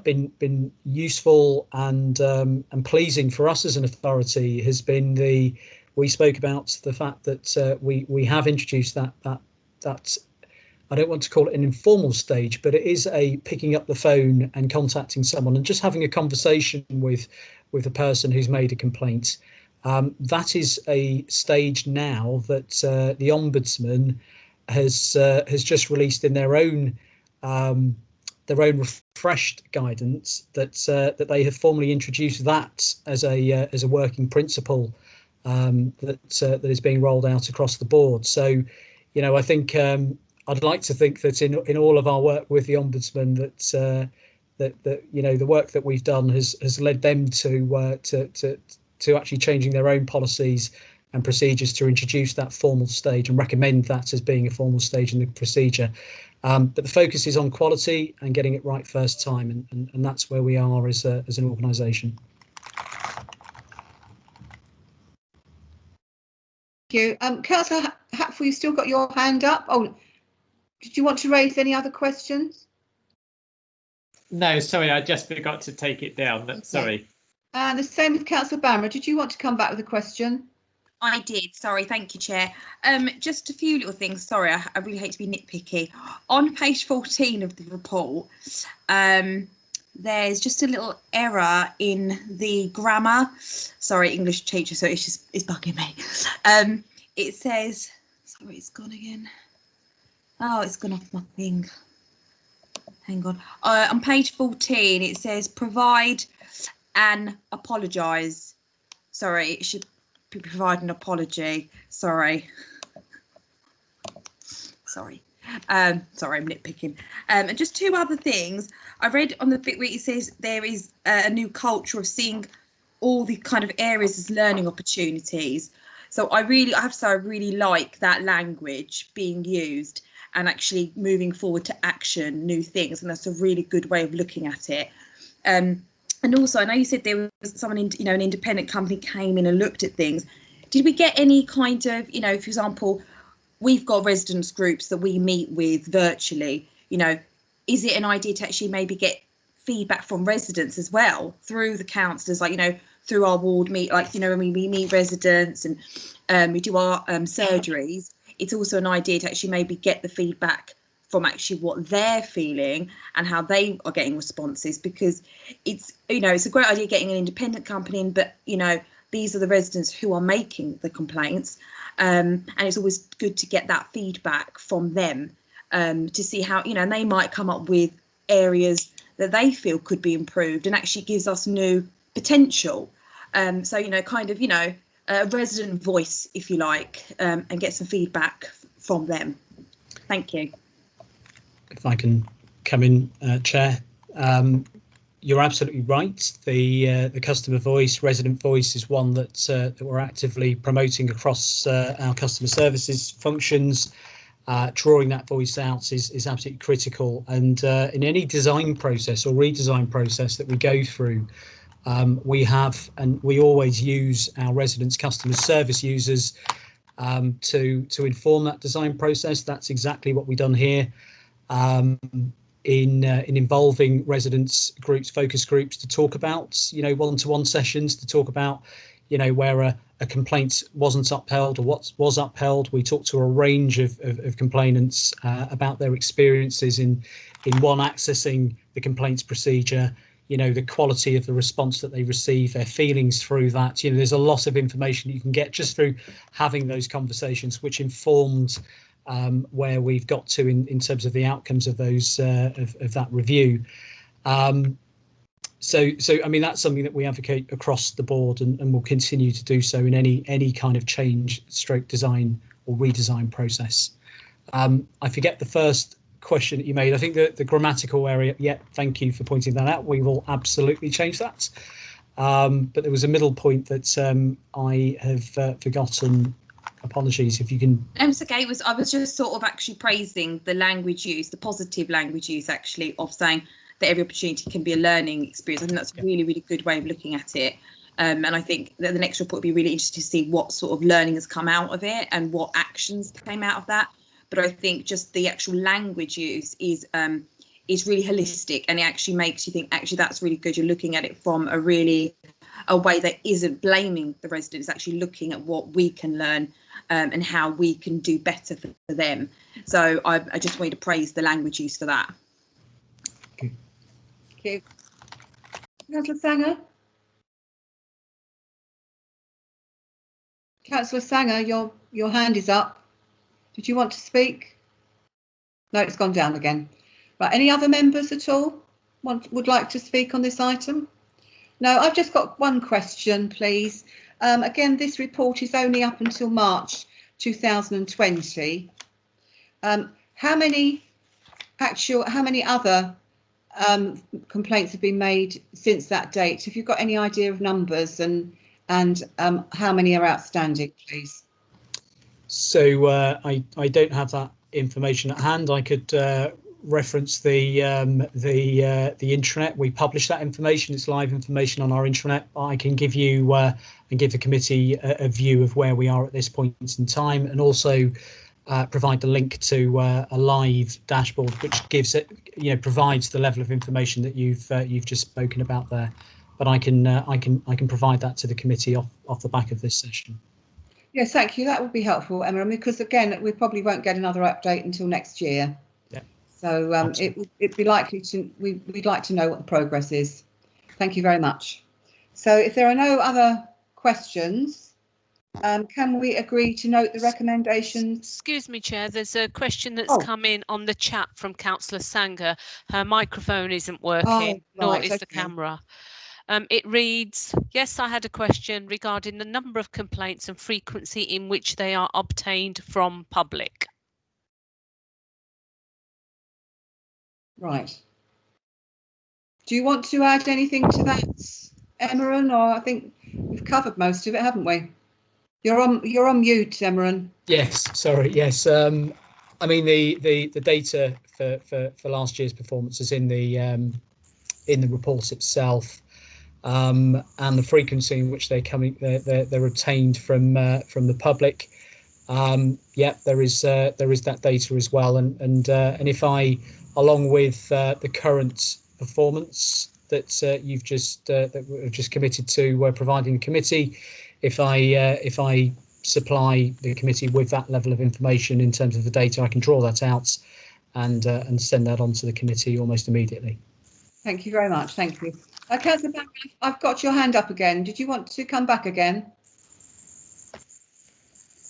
been useful and pleasing for us as an authority has been we spoke about the fact that we have introduced that I don't want to call it an informal stage, but it is a picking up the phone and contacting someone and just having a conversation with the person who's made a complaint. That is a stage now that the Ombudsman has just released in their own refreshed guidance that they have formally introduced that as a working principle that is being rolled out across the board. So, you know, I think I'd like to think that in all of our work with the Ombudsman that you know, the work that we've done has led them to actually changing their own policies and procedures to introduce that formal stage and recommend that as being a formal stage in the procedure. But the focus is on quality and getting it right first time, and that's where we are as an organisation. Thank you. Councillor Hatfield, you still got your hand up? Oh, did you want to raise any other questions? No, sorry, I just forgot to take it down. Sorry. And the same with Councillor Bamber. Did you want to come back with a question? I did. Sorry. Thank you, Chair. Just a few little things. Sorry, I really hate to be nitpicky. On page 14 of the report, there's just a little error in the grammar. Sorry, English teacher, so it's bugging me. It says, sorry, it's gone again. Oh, it's gone off my thing. Hang on. On page 14, it says provide and apologise. Sorry, it should provide an apology. Sorry, sorry, I'm nitpicking. And just two other things. I read on the bit where it says there is a new culture of seeing all the kind of areas as learning opportunities. So I have to say I really like that language being used and actually moving forward to action, new things, and that's a really good way of looking at it. And also, I know you said there was someone, an independent company came in and looked at things. Did we get any kind of, for example, we've got residents groups that we meet with virtually, is it an idea to actually maybe get feedback from residents as well through the councillors, through our ward meet, when we meet residents and we do our surgeries, it's also an idea to actually maybe get the feedback from actually what they're feeling and how they are getting responses, because it's a great idea getting an independent company in, but these are the residents who are making the complaints, and it's always good to get that feedback from them to see how and they might come up with areas that they feel could be improved and actually gives us new potential. So a resident voice, if you like, and get some feedback from them. Thank you. If I can come in, Chair, you're absolutely right. The customer voice, resident voice, is one that we're actively promoting across our customer services functions. Drawing that voice out is absolutely critical. And in any design process or redesign process that we go through, we have and we always use our residents' customer service users to inform that design process. That's exactly what we've done here. In involving residents groups, focus groups, to talk about one-to-one sessions, to talk about where a complaint wasn't upheld or what was upheld. We talked to a range of complainants about their experiences in one, accessing the complaints procedure, the quality of the response that they receive, their feelings through that. There's a lot of information you can get just through having those conversations, which informed where we've got to in terms of the outcomes of those of that review. So I mean, that's something that we advocate across the board and will continue to do so in any kind of change, stroke design or redesign process. I forget the first question that you made. I think the grammatical area. Yeah, thank you for pointing that out. We will absolutely change that. But there was a middle point that I have forgotten Apologies if you can. It's okay. I was just sort of actually praising the language use, the positive language use actually of saying that every opportunity can be a learning experience. I think that's a really, really good way of looking at it. And I think that the next report would be really interesting to see what sort of learning has come out of it and what actions came out of that. But I think just the actual language use is really holistic, and it actually makes you think, actually, that's really good. You're looking at it from a way that isn't blaming the residents, actually looking at what we can learn and how we can do better for them. So I just wanted to praise the language use for that. Thank you. Councillor Sanger? Councillor Sanger, your hand is up. Did you want to speak? No, it's gone down again. Right, any other members at all would like to speak on this item? No, I've just got one question, please. Again, this report is only up until March 2020. How many other complaints have been made since that date? Have you got any idea of numbers and how many are outstanding, please? So I don't have that information at hand. I could reference the intranet. We publish that information. It's live information on our intranet. I can give you and give the committee a view of where we are at this point in time, and also provide the link to a live dashboard, which gives it, provides the level of information that you've just spoken about there. But I can provide that to the committee off the back of this session. Yes, thank you. That would be helpful, Emma, because again, we probably won't get another update until next year. Yeah. So it'd be likely to. We'd like to know what the progress is. Thank you very much. So if there are no other questions, can we agree to note the recommendations? Excuse me, Chair. There's a question that's come in on the chat from Councillor Sanger. Her microphone isn't working, nor is the camera. It reads, yes, I had a question regarding the number of complaints and frequency in which they are obtained from public. Right. Do you want to add anything to that, Emmeron? Or I think we've covered most of it, haven't we? You're on mute, Emmeron. Yes, sorry. Yes. I mean the data for last year's performance is in the report itself. And the frequency in which they're obtained from the public. There is that data as well, and if I, along with the current performance that you've just committed to providing the committee, if I supply the committee with that level of information in terms of the data, I can draw that out and send that on to the committee almost immediately. Thank you very much. Thank you. Councillor Barron, I've got your hand up again. Did you want to come back again?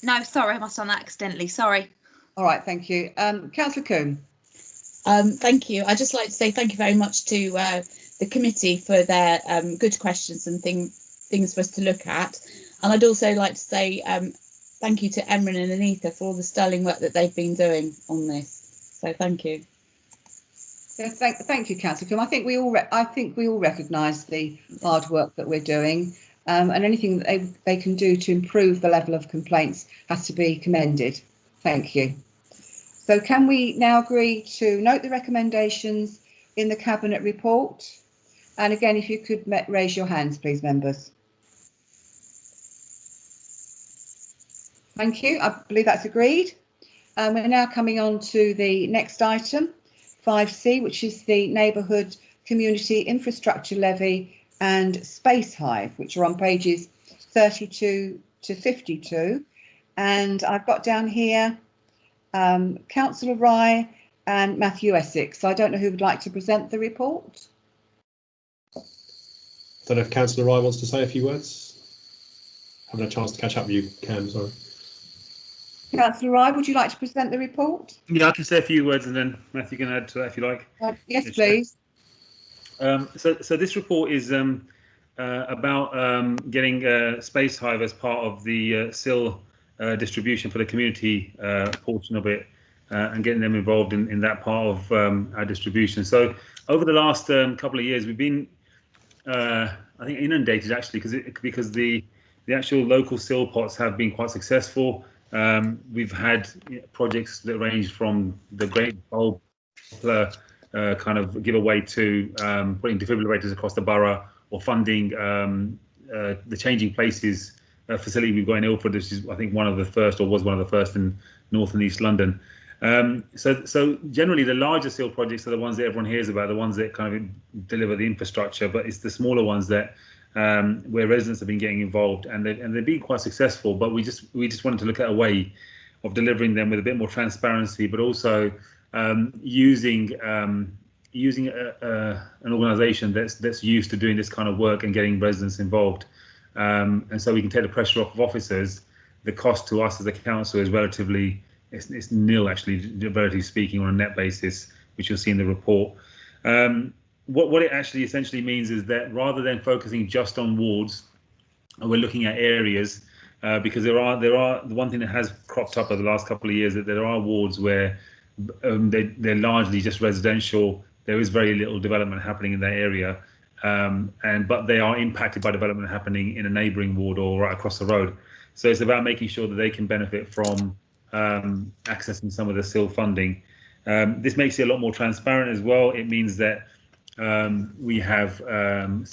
No, sorry, I must have done that accidentally. Sorry. All right, thank you. Councillor Coombe. Thank you. I'd just like to say thank you very much to the committee for their good questions and things for us to look at. And I'd also like to say thank you to Emmeron and Anita for all the sterling work that they've been doing on this. So thank you. So thank you, Councillor Coombe. I think we all recognise the hard work that we're doing, and anything that they can do to improve the level of complaints has to be commended. Thank you. So can we now agree to note the recommendations in the Cabinet report? And again, if you could raise your hands, please, members. Thank you. I believe that's agreed. We're now coming on to the next item, 5C, which is the Neighbourhood Community Infrastructure Levy and Space Hive, which are on pages 32 to 52. And I've got down here Councillor Rye and Matthew Essex. So I don't know who would like to present the report. Don't know if Councillor Rye wants to say a few words. Haven't had a chance to catch up with you, Cam, sorry. Councillor Rye, would you like to present the report? Yeah, I can say a few words and then Matthew can add to that if you like. Yes, please. So this report is about getting Space Hive as part of the SIL distribution for the community portion of it and getting them involved in that part of our distribution. So over the last couple of years, we've been, I think, inundated actually because the the actual local sill pots have been quite successful. We've had projects that range from the great bulb kind of giveaway to putting defibrillators across the borough, or funding the Changing Places facility we've got in Ilford, which is I think one of the first, or was one of the first in North and East London. So generally the larger sill projects are the ones that everyone hears about, the ones that kind of deliver the infrastructure, but it's the smaller ones that where residents have been getting involved, and they've been quite successful. But we just wanted to look at a way of delivering them with a bit more transparency, but also using an organisation that's used to doing this kind of work and getting residents involved, and so we can take the pressure off of officers. The cost to us as a council is relatively it's nil, actually, relatively speaking, on a net basis, which you'll see in the report. What it actually essentially means is that rather than focusing just on wards, we're looking at areas, because there are the one thing that has cropped up over the last couple of years, that there are wards where they're largely just residential. There is very little development happening in that area, but they are impacted by development happening in a neighbouring ward or right across the road. So it's about making sure that they can benefit from accessing some of the SIL funding. This makes it a lot more transparent as well. It means that we have the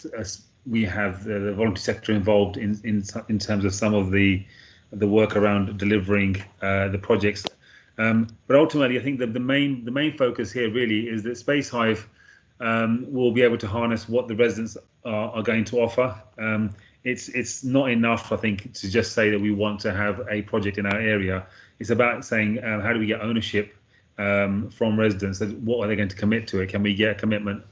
voluntary sector involved in terms of some of the work around delivering the projects. But ultimately, I think that the main focus here really is that Spacehive will be able to harness what the residents are going to offer. It's not enough, I think, to just say that we want to have a project in our area. It's about saying how do we get ownership from residents? What are they going to commit to it? Can we get a commitment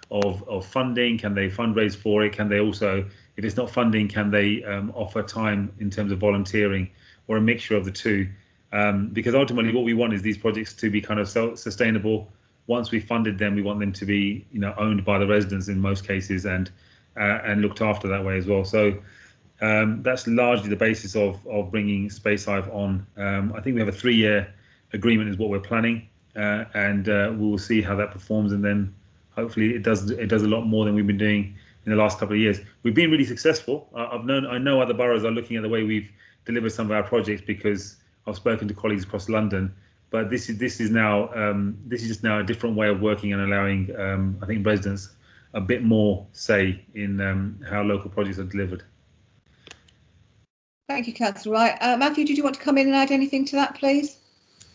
of funding? Can they fundraise for it? Can they also, if it's not funding, can they offer time in terms of volunteering, or a mixture of the two? Because ultimately what we want is these projects to be kind of self-sustainable. Once we've funded them, we want them to be, owned by the residents in most cases, and looked after that way as well. So that's largely the basis of bringing Spacehive on. I think we have a 3-year agreement is what we're planning, and we will see how that performs, and then hopefully it does a lot more than we've been doing in the last couple of years. We've been really successful. I know other boroughs are looking at the way we've delivered some of our projects, because I've spoken to colleagues across London. But this is just now a different way of working, and allowing I think residents a bit more say in how local projects are delivered. Thank you, Councillor Wright. Matthew, did you want to come in and add anything to that, please?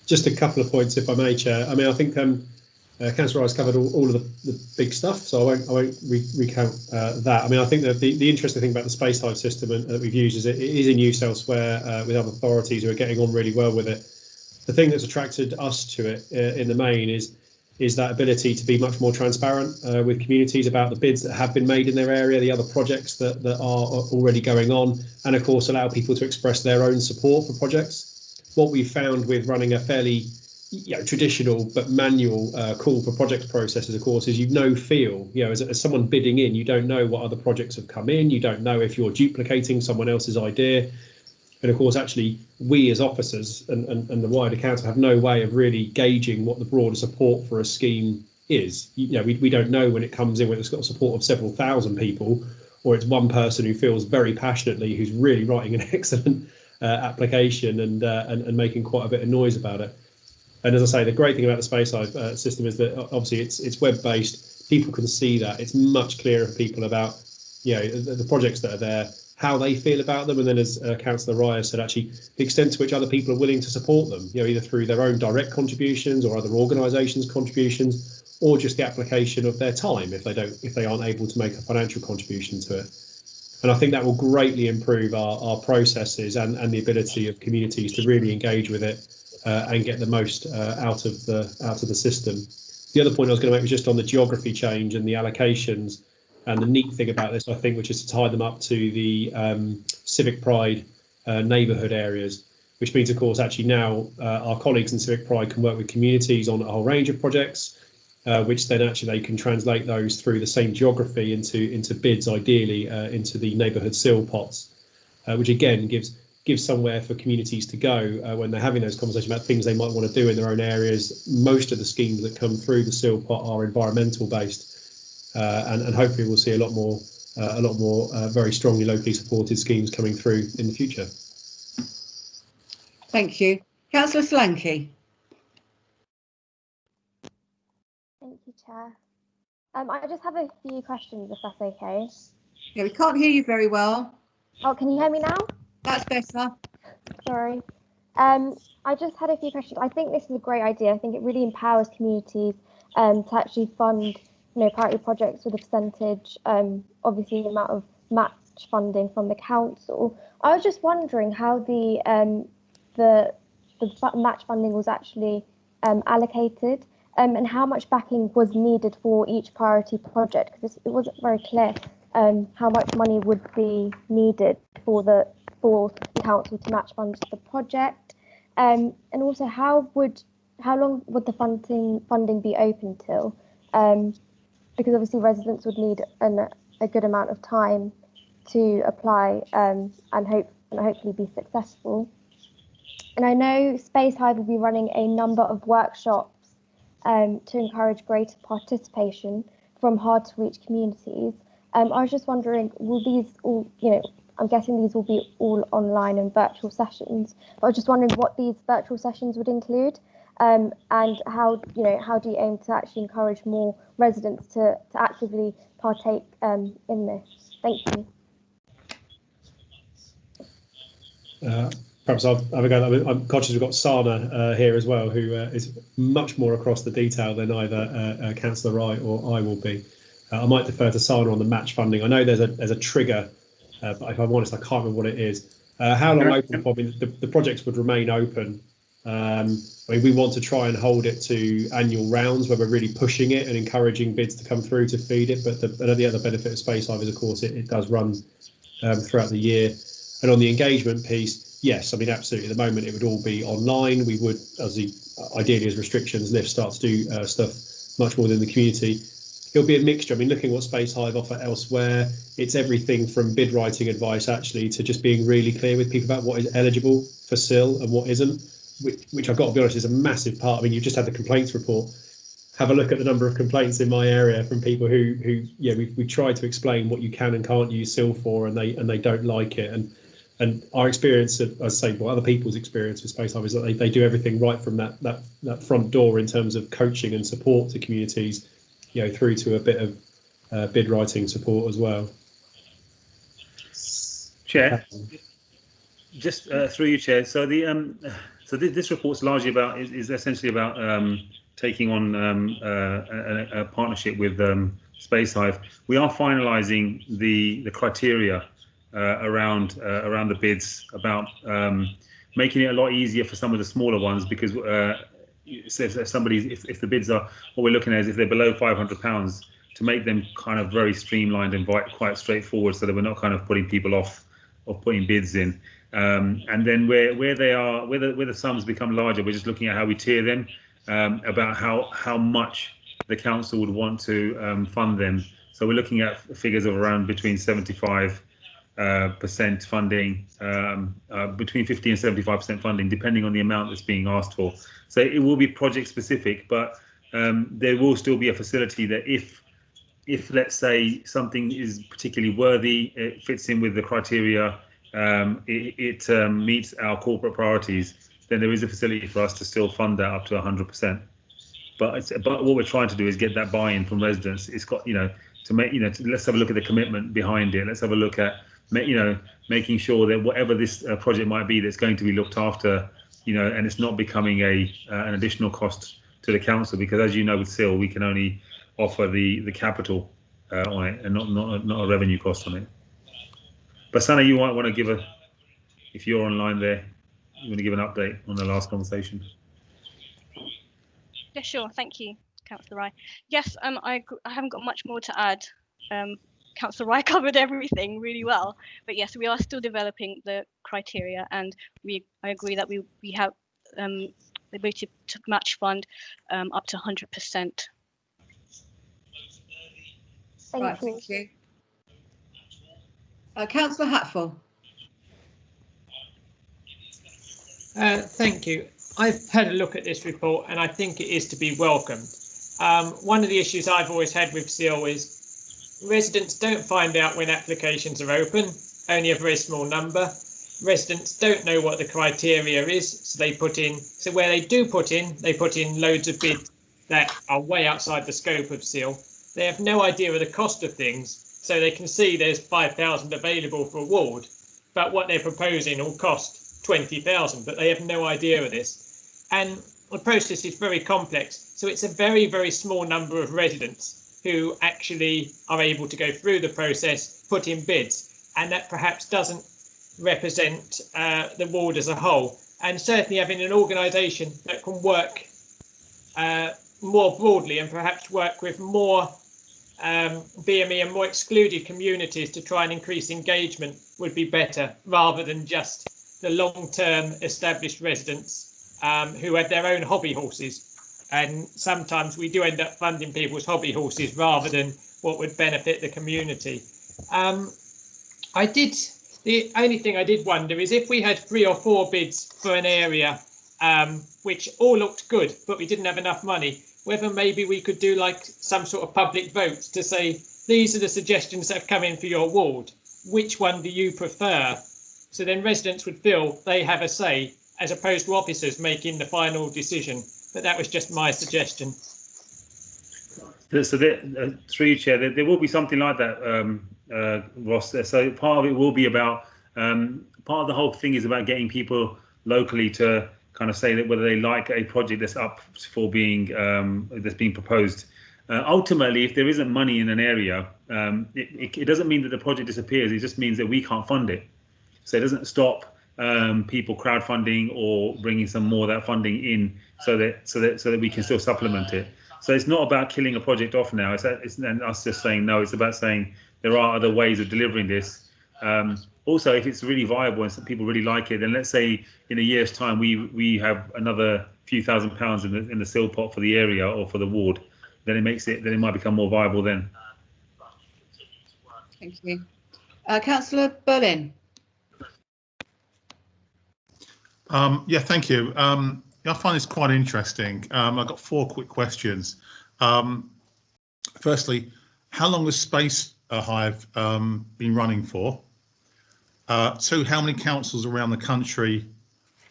Just a couple of points, if I may, Chair. I mean, I think Councillor Wright's covered all of the big stuff, so I won't recount that. I mean, I think that the interesting thing about the Spacehive system that we've used is it is in use elsewhere with other authorities who are getting on really well with it. The thing that's attracted us to it in the main is that ability to be much more transparent with communities about the bids that have been made in their area, the other projects that are already going on, and of course allow people to express their own support for projects. What we've found with running a fairly traditional but manual call for projects processes, of course, is as someone bidding in, you don't know what other projects have come in, you don't know if you're duplicating someone else's idea. And of course, actually, we as officers and the wider council have no way of really gauging what the broader support for a scheme is. We don't know when it comes in, whether it's got support of several thousand people, or it's one person who feels very passionately, who's really writing an excellent application and making quite a bit of noise about it. And as I say, the great thing about the Spacehive system is that obviously it's web-based. People can see that. It's much clearer for people about the projects that are there, how they feel about them, and then, as Councillor Raya said, actually the extent to which other people are willing to support them, either through their own direct contributions or other organisations' contributions, or just the application of their time if they aren't able to make a financial contribution to it. And I think that will greatly improve our processes and the ability of communities to really engage with it and get the most out of the system. The other point I was going to make was just on the geography change and the allocations. And the neat thing about this, I think, which is to tie them up to the Civic Pride neighbourhood areas, which means, of course, actually now our colleagues in Civic Pride can work with communities on a whole range of projects, which then actually they can translate those through the same geography into bids, ideally into the neighbourhood SIL pots, which again gives somewhere for communities to go when they're having those conversations about things they might want to do in their own areas. Most of the schemes that come through the SIL pot are environmental based. And hopefully we'll see a lot more a lot more very strongly locally supported schemes coming through in the future. Thank you. Councillor Slanky. Thank you, Chair. I just have a few questions, if that's okay. Yeah, we can't hear you very well. Oh, can you hear me now? That's better. Sorry. I just had a few questions. I think this is a great idea. I think it really empowers communities to actually fund, priority projects with a percentage, obviously the amount of match funding from the council. I was just wondering how the match funding was actually allocated, and how much backing was needed for each priority project, because it wasn't very clear how much money would be needed for the council to match fund the project, and also how long would the funding be open till, because obviously residents would need a good amount of time to apply and hopefully be successful. And I know Space Hive will be running a number of workshops to encourage greater participation from hard to reach communities. I was just wondering, will these all, I'm guessing these will be all online and virtual sessions, but I was just wondering what these virtual sessions would include, and how do you aim to actually encourage more residents to actively partake in this? Thank you. Perhaps I'll have a go. I'm conscious we've got Sana here as well, who is much more across the detail than either Councillor Wright or I will be. I might defer to Sana on the match funding. I know there's a trigger, but if I'm honest, I can't remember what it is. How long open for? I mean, the projects would remain open. I mean, we want to try and hold it to annual rounds where we're really pushing it and encouraging bids to come through to feed it. But the other benefit of Space Hive is, of course, it does run throughout the year. And on the engagement piece, yes, I mean, absolutely. At the moment, it would all be online. We would, ideally, as restrictions lift, start to do stuff much more within the community. It'll be a mixture. I mean, looking at what Space Hive offer elsewhere, it's everything from bid writing advice, actually, to just being really clear with people about what is eligible for SIL and what isn't, which I've got to be honest is a massive part. I mean, you've just had the complaints report. Have a look at the number of complaints in my area from people who we tried to explain what you can and can't use SIL for, and they don't like it. And our experience, as I say, well, other people's experience with Space Hive is that they do everything right from that front door in terms of coaching and support to communities, through to a bit of bid writing support as well. Chair, just through you, Chair. So this report's largely about is essentially about taking on a partnership with Space Hive. We are finalising the criteria around the bids, about making it a lot easier for some of the smaller ones, because if the bids are, what we're looking at is if they're below £500, to make them kind of very streamlined and quite straightforward, so that we're not kind of putting people off of putting bids in. And then where the sums become larger, we're just looking at how we tier them, about how much the council would want to fund them. So we're looking at figures of around between 75% funding, between 50 and 75% funding, depending on the amount that's being asked for. So it will be project specific, but there will still be a facility that if let's say something is particularly worthy, it fits in with the criteria, it meets our corporate priorities, then there is a facility for us to still fund that up to 100%. But what we're trying to do is get that buy-in from residents. It's got, to make, let's have a look at the commitment behind it. Let's have a look at, making sure that whatever this project might be, that's going to be looked after, and it's not becoming an additional cost to the council, because as you know, with SIL, we can only offer the capital on it, and not a revenue cost on it. But Sana, you might want to give if you're online there, you want to give an update on the last conversation. Yeah, sure. Thank you, Councillor Wright. Yes, I haven't got much more to add. Councillor Wright covered everything really well. But yes, we are still developing the criteria, and I agree that we have the ability to match fund up to 100%. Thank you. Councillor Hatfield. Thank you. I've had a look at this report, and I think it is to be welcomed. One of the issues I've always had with SIL is residents don't find out when applications are open, only a very small number. Residents don't know what the criteria is, so they put in, so where they do put in, they put in loads of bids that are way outside the scope of SEAL. They have no idea of the cost of things, so they can see there's 5,000 available for award, but what they're proposing will cost 20,000, but they have no idea of this. And the process is very complex, so it's a very, very small number of residents who actually are able to go through the process, put in bids, and that perhaps doesn't represent the ward as a whole. And certainly having an organisation that can work more broadly and perhaps work with more BME and more excluded communities to try and increase engagement would be better, rather than just the long-term established residents who have their own hobby horses. And sometimes we do end up funding people's hobby horses rather than what would benefit the community. The only thing I did wonder is if we had 3 or 4 bids for an area which all looked good, but we didn't have enough money, whether maybe we could do like some sort of public vote to say, these are the suggestions that have come in for your ward. Which one do you prefer? So then residents would feel they have a say, as opposed to officers making the final decision. But that was just my suggestion. So through you, Chair, there will be something like that, Ross. So part of it will be about, part of the whole thing is about getting people locally to kind of say that whether they like a project that's up for being, that's being proposed. Ultimately, if there isn't money in an area, it doesn't mean that the project disappears. It just means that we can't fund it. So it doesn't stop people crowdfunding or bringing some more of that funding in, so that we can still supplement it. So it's not about killing a project off now. It's us just saying no. It's about saying there are other ways of delivering this. Also, if it's really viable and some people really like it, then let's say in a year's time we have another few £1,000s in the SIL pot for the area or for the ward. Then it might become more viable then. Thank you, Councillor Berlin. Yeah, thank you. I find this quite interesting. I've got 4 quick questions. Firstly, how long has Space Hive been running for? 2, how many councils around the country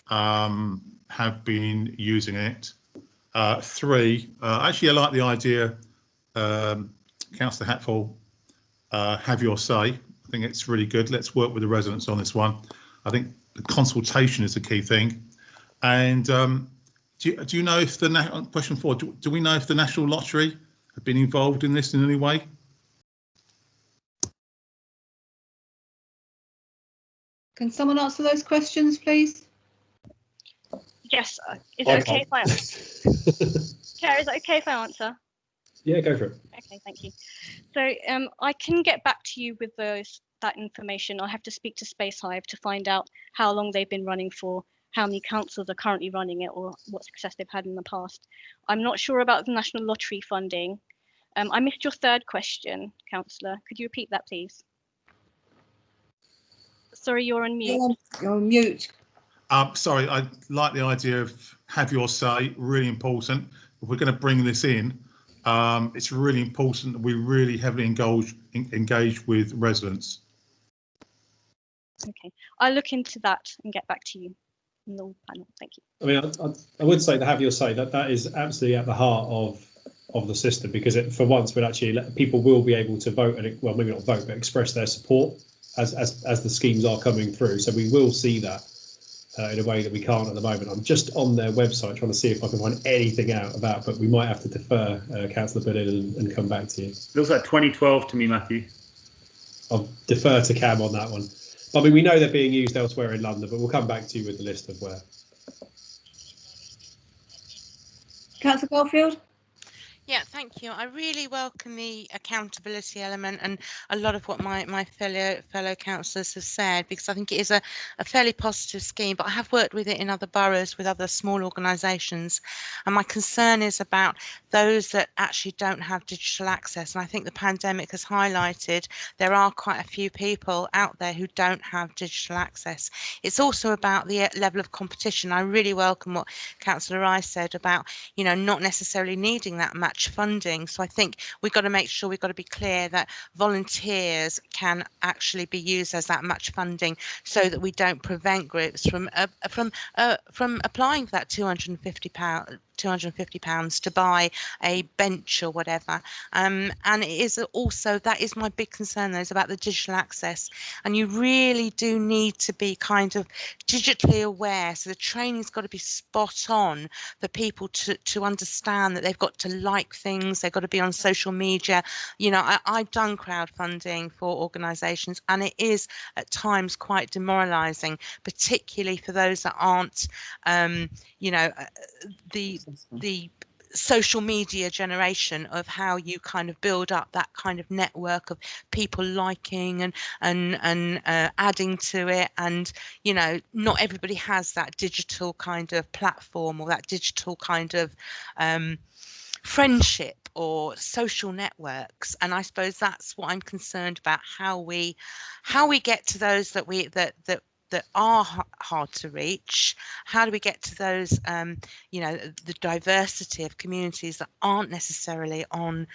have been using it? 3, actually, I like the idea, Councillor Hatfield, have your say. I think it's really good. Let's work with the residents on this one. I think the consultation is the key thing. And do you know if the question 4? Do we know if the National Lottery have been involved in this in any way? Can someone answer those questions, please? Yes. Is it okay if I answer? Chair, is it okay if I answer? Yeah, go for it. Okay, thank you. So I can get back to you with that information. I'll have to speak to Space Hive to find out how long they've been running for, how many councils are currently running it, or what success they've had in the past. I'm not sure about the National Lottery funding. I missed your 3rd question, Councillor. Could you repeat that, please? Sorry, you're on mute. You're on mute. Sorry, I like the idea of have your say, really important. If we're going to bring this in, it's really important that we really heavily engage with residents. Okay, I'll look into that and get back to you in the panel. Thank you. I mean, I would say to have your say that is absolutely at the heart of the system, because for once would actually people will be able to vote and, well, maybe not vote, but express their support as the schemes are coming through. So we will see that in a way that we can't at the moment. I'm just on their website trying to see if I can find anything out about, but we might have to defer, Councillor Berlin, and come back to you. Looks like 2012 to me, Matthew. I'll defer to Cam on that one. I mean, we know they're being used elsewhere in London, but we'll come back to you with the list of where. Councillor Garfield? Yeah, thank you. I really welcome the accountability element and a lot of what my fellow councillors have said, because I think it is a fairly positive scheme, but I have worked with it in other boroughs with other small organisations, and my concern is about those that actually don't have digital access. And I think the pandemic has highlighted there are quite a few people out there who don't have digital access. It's also about the level of competition. I really welcome what Councillor Rice said about, not necessarily needing that match funding. So I think we've got to make sure we've got to be clear that volunteers can actually be used as that match funding, so that we don't prevent groups from applying for that £250 to buy a bench or whatever. And it is also, that is my big concern, though, is about the digital access. And you really do need to be kind of digitally aware. So the training's got to be spot on for people to understand that they've got to like things, they've got to be on social media. You know, I've done crowdfunding for organisations, and it is at times quite demoralising, particularly for those that aren't, you know, the social media generation, of how you kind of build up that kind of network of people liking and adding to it. And, you know, not everybody has that digital kind of platform or that digital kind of friendship or social networks. And I suppose that's what I'm concerned about, how we get to those that are hard to reach. How do we get to those, you know, the diversity of communities that aren't necessarily on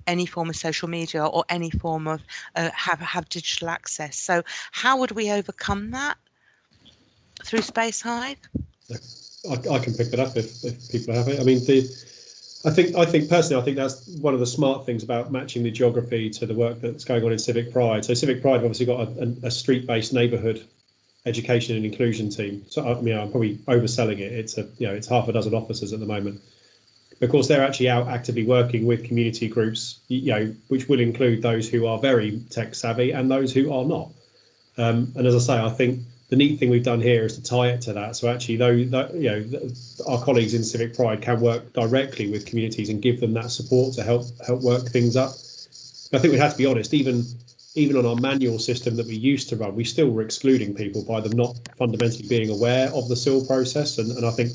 any form of social media or any form of have digital access? So how would we overcome that through Space Hive? I can pick it up if people have it. I mean, I think personally, I think that's one of the smart things about matching the geography to the work that's going on in Civic Pride. So Civic Pride have obviously got a street-based neighbourhood education and inclusion team. So I mean, I'm probably overselling it. It's half a dozen officers at the moment. Of course, they're actually out actively working with community groups, you know, which will include those who are very tech savvy and those who are not. And as I say, I think the neat thing we've done here is to tie it to that. So actually, our colleagues in Civic Pride can work directly with communities and give them that support to help work things up. I think we have to be honest, even on our manual system that we used to run, we still were excluding people by them not fundamentally being aware of the SIL process. And I think,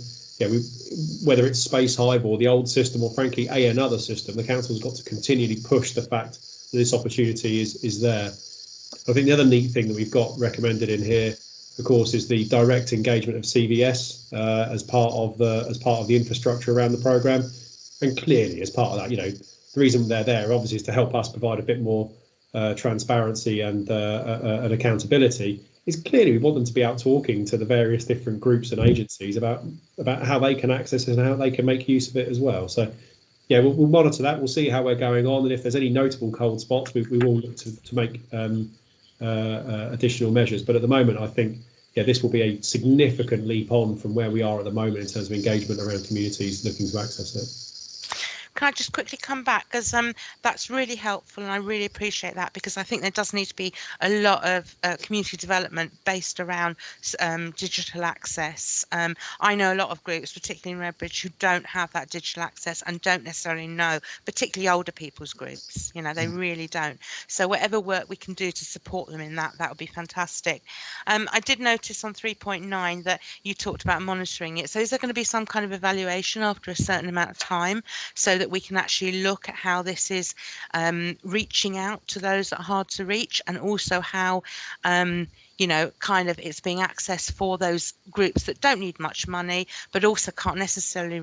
whether it's Space Hive or the old system, or frankly another system, the council's got to continually push the fact that this opportunity is there. I think the other neat thing that we've got recommended in here, of course, is the direct engagement of CVS as part of the infrastructure around the programme. And clearly, as part of that, you know, the reason they're there obviously is to help us provide a bit more transparency and accountability. Is clearly we want them to be out talking to the various different groups and agencies about how they can access it and how they can make use of it as well. So yeah, we'll monitor that. We'll see how we're going on, and if there's any notable cold spots, we will look to make additional measures. But at the moment, I think this will be a significant leap on from where we are at the moment in terms of engagement around communities looking to access it. Can I just quickly come back, because that's really helpful, and I really appreciate that, because I think there does need to be a lot of community development based around digital access. I know a lot of groups, particularly in Redbridge, who don't have that digital access and don't necessarily know, particularly older people's groups. You know, they really don't. So whatever work we can do to support them in that would be fantastic. I did notice on 3.9 that you talked about monitoring it. So is there going to be some kind of evaluation after a certain amount of time, so that we can actually look at how this is reaching out to those that are hard to reach, and also how you know, kind of it's being accessed for those groups that don't need much money, but also can't necessarily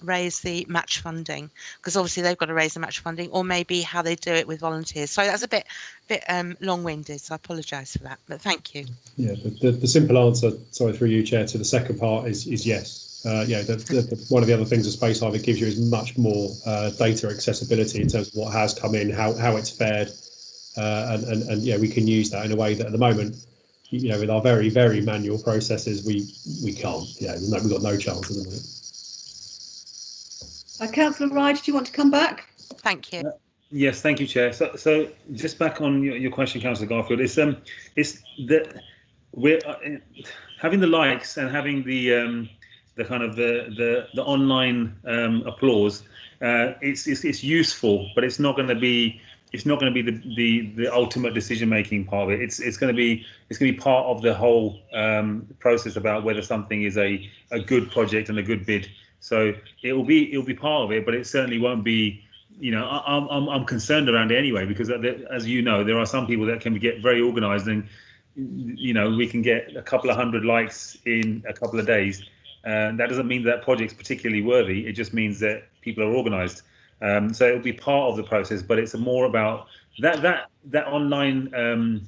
raise the match funding, because obviously they've got to raise the match funding, or maybe how they do it with volunteers. So that's a bit long-winded, so I apologise for that, but thank you. Yeah, the simple answer, sorry, through you, Chair, to the second part is yes. One of the other things a Space Hive gives you is much more data accessibility in terms of what has come in, how it's fared, and we can use that in a way that at the moment, you know, with our very, very manual processes, we can't. We've got no chance at the moment. Councillor Ryde, do you want to come back? Thank you. Yes, thank you, Chair. So just back on your question, Councillor Garfield, it's that we're having the likes and having the kind of the online applause. It's useful, but it's not going to be the ultimate decision making part of it. It's going to be part of the whole process about whether something is a good project and a good bid. So it'll be part of it, but it certainly won't be. You know, I'm concerned around it anyway, because as you know, there are some people that can get very organised, and you know, we can get a couple of hundred likes in a couple of days. That doesn't mean that project's particularly worthy. It just means that people are organised. So it'll be part of the process, but it's more about that online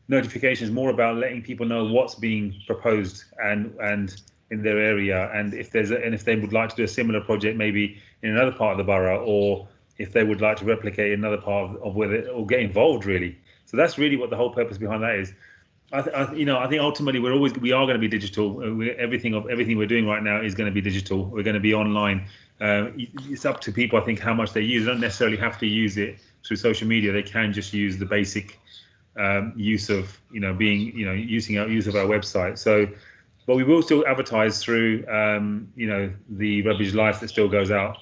notification is more about letting people know what's being proposed and in their area, and if they would like to do a similar project maybe in another part of the borough, or if they would like to replicate another part of where they, or get involved really. So that's really what the whole purpose behind that is. I think ultimately we are going to be digital. Everything we're doing right now is going to be digital. We're going to be online. It's up to people, I think, how much they use. They don't necessarily have to use it through social media. They can just use the basic use of using our website. So, but we will still advertise through the Redbridge Life that still goes out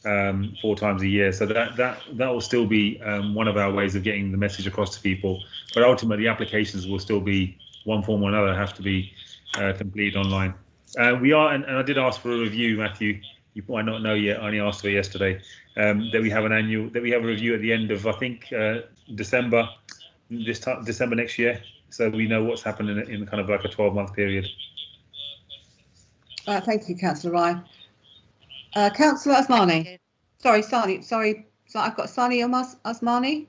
4 times a year. So that will still be one of our ways of getting the message across to people. But ultimately, applications will still be one form or another have to be completed online. We are, and I did ask for a review, Matthew. You might not know yet. I only asked for it yesterday. That we have a review at the end of, I think, December next year. So we know what's happened in kind of like a 12-month period. Thank you, Councillor Rye. Councillor Asmani. Sorry, Sani. Sorry, so I've got Sani Asmani.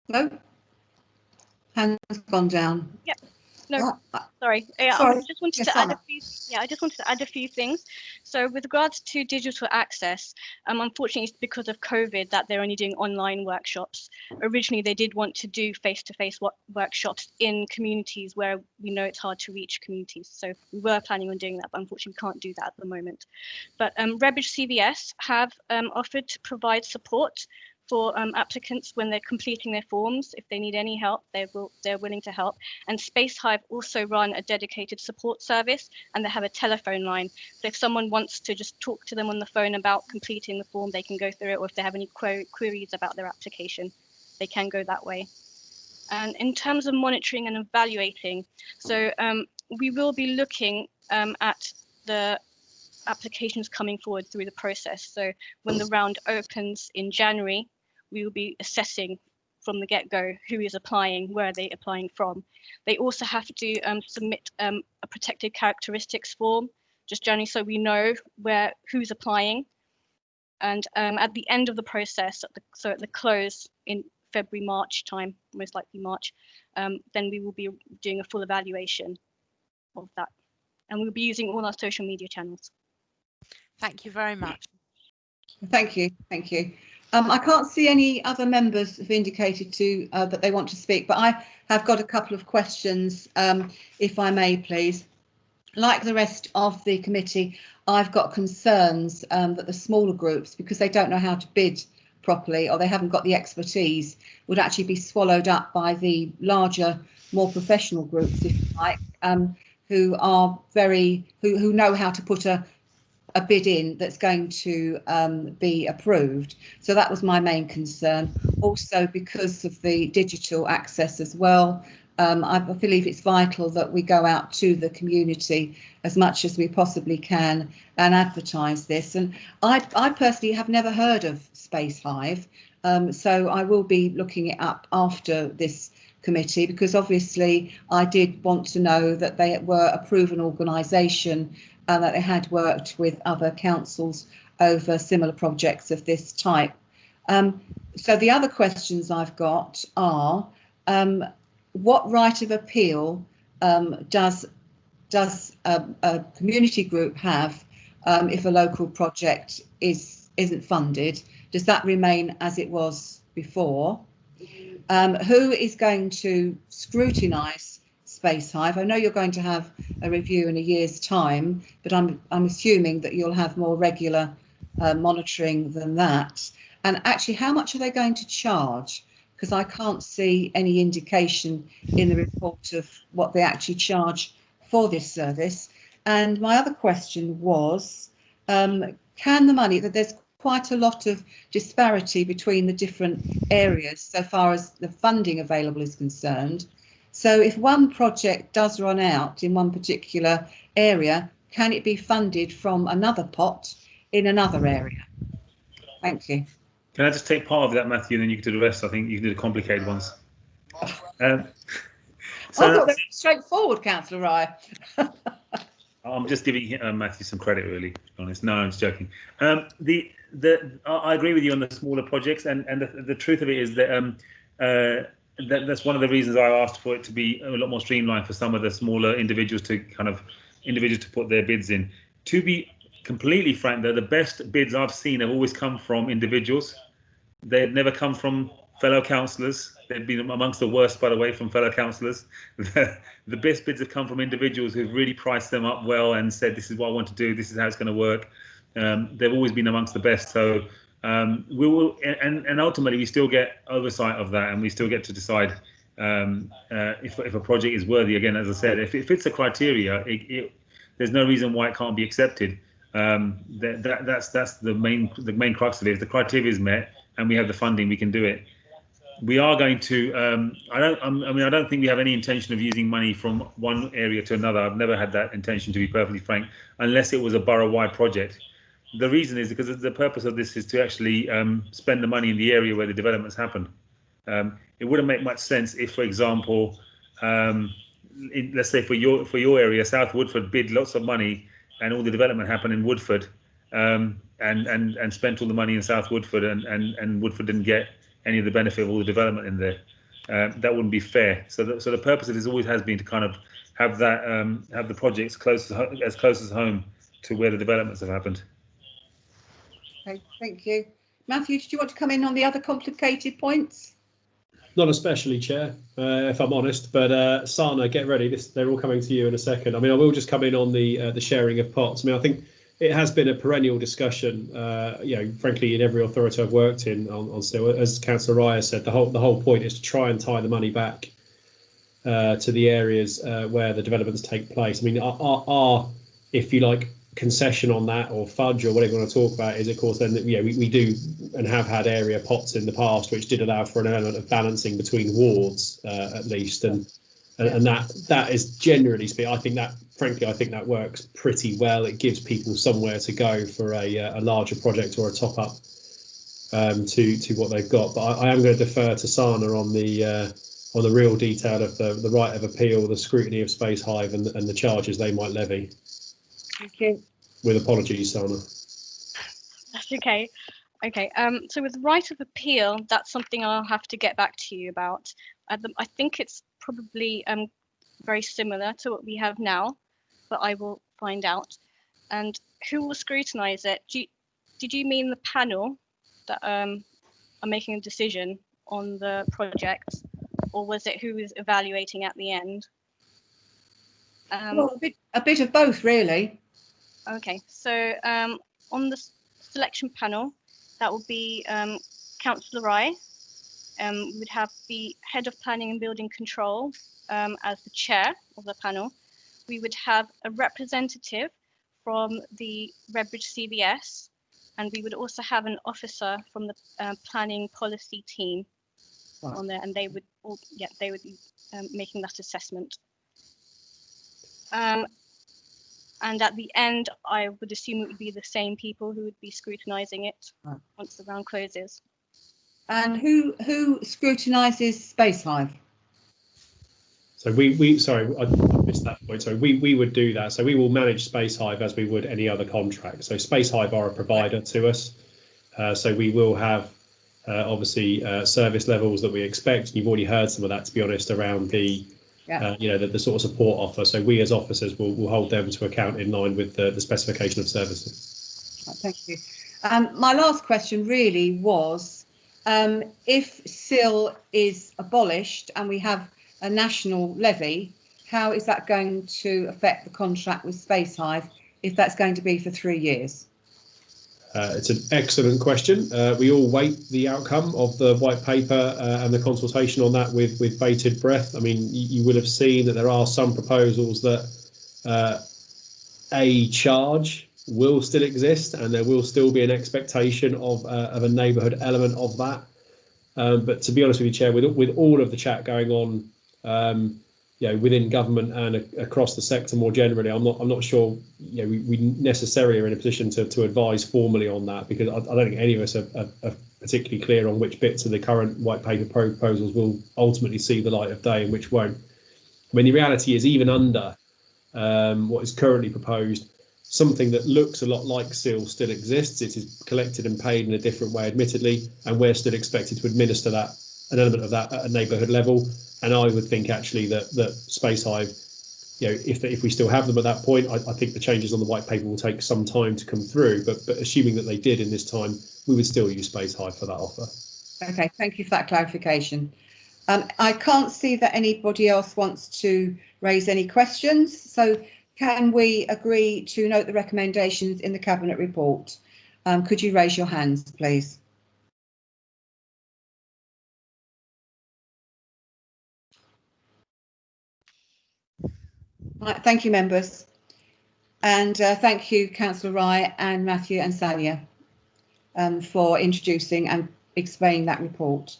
No. Hand's gone down. Yep. No, sorry. Yeah, sorry. I just wanted to add a few. Yeah, I just wanted to add a few things. So with regards to digital access, unfortunately, it's because of COVID that they're only doing online workshops. Originally, they did want to do face-to-face workshops in communities where we know it's hard to reach communities. So we were planning on doing that, but unfortunately, we can't do that at the moment. But Redbridge CVS have offered to provide support for applicants when they're completing their forms. If they need any help, they're willing to help. And Spacehive also run a dedicated support service, and they have a telephone line. So if someone wants to just talk to them on the phone about completing the form, they can go through it, or if they have any queries about their application, they can go that way. And in terms of monitoring and evaluating, so we will be looking at the applications coming forward through the process. So when the round opens in January, we will be assessing from the get-go who is applying, where are they applying from. They also have to submit a protected characteristics form, just generally so we know who's applying. And at the end of the process, at the close in February, March time, most likely March, then we will be doing a full evaluation of that. And we'll be using all our social media channels. Thank you very much. Thank you. Thank you. I can't see any other members have indicated that they want to speak, but I have got a couple of questions, if I may, please. Like the rest of the committee, I've got concerns that the smaller groups, because they don't know how to bid properly or they haven't got the expertise, would actually be swallowed up by the larger, more professional groups, if you like, who are who know how to put a bid in that's going to be approved. So that was my main concern. Also, because of the digital access as well, I believe it's vital that we go out to the community as much as we possibly can and advertise this. And I personally have never heard of Spacehive, so I will be looking it up after this committee, because obviously I did want to know that they were a proven organisation and that they had worked with other councils over similar projects of this type. So the other questions I've got are, what right of appeal does a community group have if a local project isn't funded? Does that remain as it was before? Who is going to scrutinise Spacehive? I know you're going to have a review in a year's time, but I'm assuming that you'll have more regular monitoring than that. And actually, how much are they going to charge? Because I can't see any indication in the report of what they actually charge for this service. And my other question was, can the money, that there's quite a lot of disparity between the different areas so far as the funding available is concerned. So if one project does run out in one particular area, can it be funded from another pot in another area? Thank you. Can I just take part of that, Matthew, and then you can do the rest? I think you can do the complicated ones. I thought they were straightforward, Councillor Rye. I'm just giving Matthew some credit, really, to be honest. No, I'm just joking. I agree with you on the smaller projects, and the truth of it is that that's one of the reasons I asked for it to be a lot more streamlined for some of the smaller individuals to put their bids in. To be completely frank, though, the best bids I've seen have always come from individuals. They've never come from fellow councillors. They've been amongst the worst, by the way, from fellow councillors. The best bids have come from individuals who've really priced them up well and said, this is what I want to do, this is how it's going to work. They've always been amongst the best. So we will, and ultimately we still get oversight of that, and we still get to decide if a project is worthy. Again, as I said, if it fits the criteria, there's no reason why it can't be accepted. That's the main crux of it. If the criteria is met and we have the funding, we can do it. We are going to. I don't think we have any intention of using money from one area to another. I've never had that intention, to be perfectly frank, unless it was a borough-wide project. The reason is because the purpose of this is to actually spend the money in the area where the developments happen. It wouldn't make much sense if, for example, let's say for your area, South Woodford bid lots of money, and all the development happened in Woodford, and spent all the money in South Woodford, and Woodford didn't get any of the benefit of all the development in there. That wouldn't be fair. So the purpose of this always has been to kind of have that have the projects as close as home to where the developments have happened. Okay, thank you. Matthew, did you want to come in on the other complicated points? Not especially, Chair, if I'm honest, but Sana, get ready. They're all coming to you in a second. I mean, I will just come in on the sharing of pots. I mean, I think it has been a perennial discussion, frankly, in every authority I've worked in on still. As Councillor Raya said, the whole point is to try and tie the money back to the areas where the developments take place. I mean, our if you like, concession on that, or fudge, or whatever you want to talk about, is of course then that we do and have had area pots in the past which did allow for an element of balancing between wards at least, and that is generally speaking, I think that works pretty well. It gives people somewhere to go for a larger project or a top up to what they've got. But I am going to defer to Sana on the real detail of the right of appeal, the scrutiny of Space Hive, and the charges they might levy. Thank you. With apologies, Sana. That's okay. Okay. So with right of appeal, that's something I'll have to get back to you about. I think it's probably very similar to what we have now, but I will find out. And who will scrutinise it? Did you mean the panel that are making a decision on the project, or was it who was evaluating at the end? Well, a bit of both, really. Okay, so on the selection panel, that will be Councillor Rye. We would have the Head of Planning and Building Control as the chair of the panel. We would have a representative from the Redbridge CBS, and we would also have an officer from the planning policy team on there, and they would be making that assessment. And at the end, I would assume it would be the same people who would be scrutinising it once the round closes. And who scrutinises Space Hive? So sorry, I missed that point. So we would do that. So we will manage Space Hive as we would any other contract. So Space Hive are a provider to us. So we will have obviously service levels that we expect. You've already heard some of that, to be honest, around the the sort of support offer. So we as officers will hold them to account in line with the specification of services. Thank you. My last question really was, if SIL is abolished and we have a national levy, how is that going to affect the contract with Space Hive if that's going to be for 3 years? It's an excellent question. We all wait the outcome of the white paper and the consultation on that with bated breath. I mean, you will have seen that there are some proposals that a charge will still exist, and there will still be an expectation of a neighbourhood element of that. But to be honest with you, Chair, with all of the chat going on, within government and across the sector more generally, I'm not sure we necessarily are in a position to advise formally on that, because I don't think any of us are particularly clear on which bits of the current white paper proposals will ultimately see the light of day and which won't. I mean, the reality is, even under what is currently proposed, something that looks a lot like SIL still exists. It is collected and paid in a different way, admittedly, and we're still expected to administer that, an element of that at a neighbourhood level. And I would think actually that Spacehive, you know, if we still have them at that point, I think the changes on the white paper will take some time to come through. But assuming that they did in this time, we would still use Spacehive for that offer. Okay, thank you for that clarification. I can't see that anybody else wants to raise any questions. So can we agree to note the recommendations in the Cabinet report? Could you raise your hands, please? Right, thank you, members. And thank you, Councillor Rye and Matthew and Sanya, for introducing and explaining that report.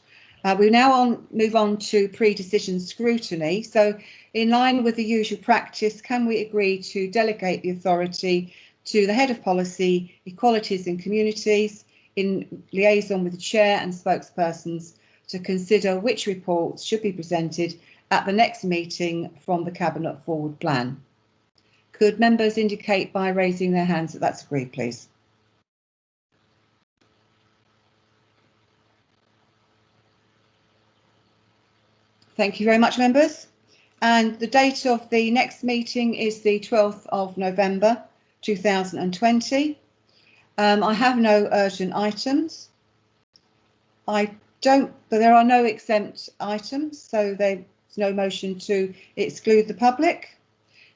We now move on to pre-decision scrutiny. So in line with the usual practice, can we agree to delegate the authority to the Head of Policy, Equalities and Communities in liaison with the Chair and spokespersons to consider which reports should be presented at the next meeting from the Cabinet Forward Plan? Could members indicate by raising their hands that that's agreed, please? Thank you very much, members. And the date of the next meeting is the 12th of November 2020. I have no urgent items. But there are no exempt items, so there's no motion to exclude the public.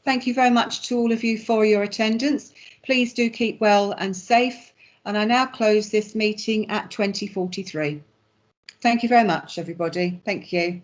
Thank you very much to all of you for your attendance. Please do keep well and safe. And I now close this meeting at 20:43. Thank you very much, everybody. Thank you.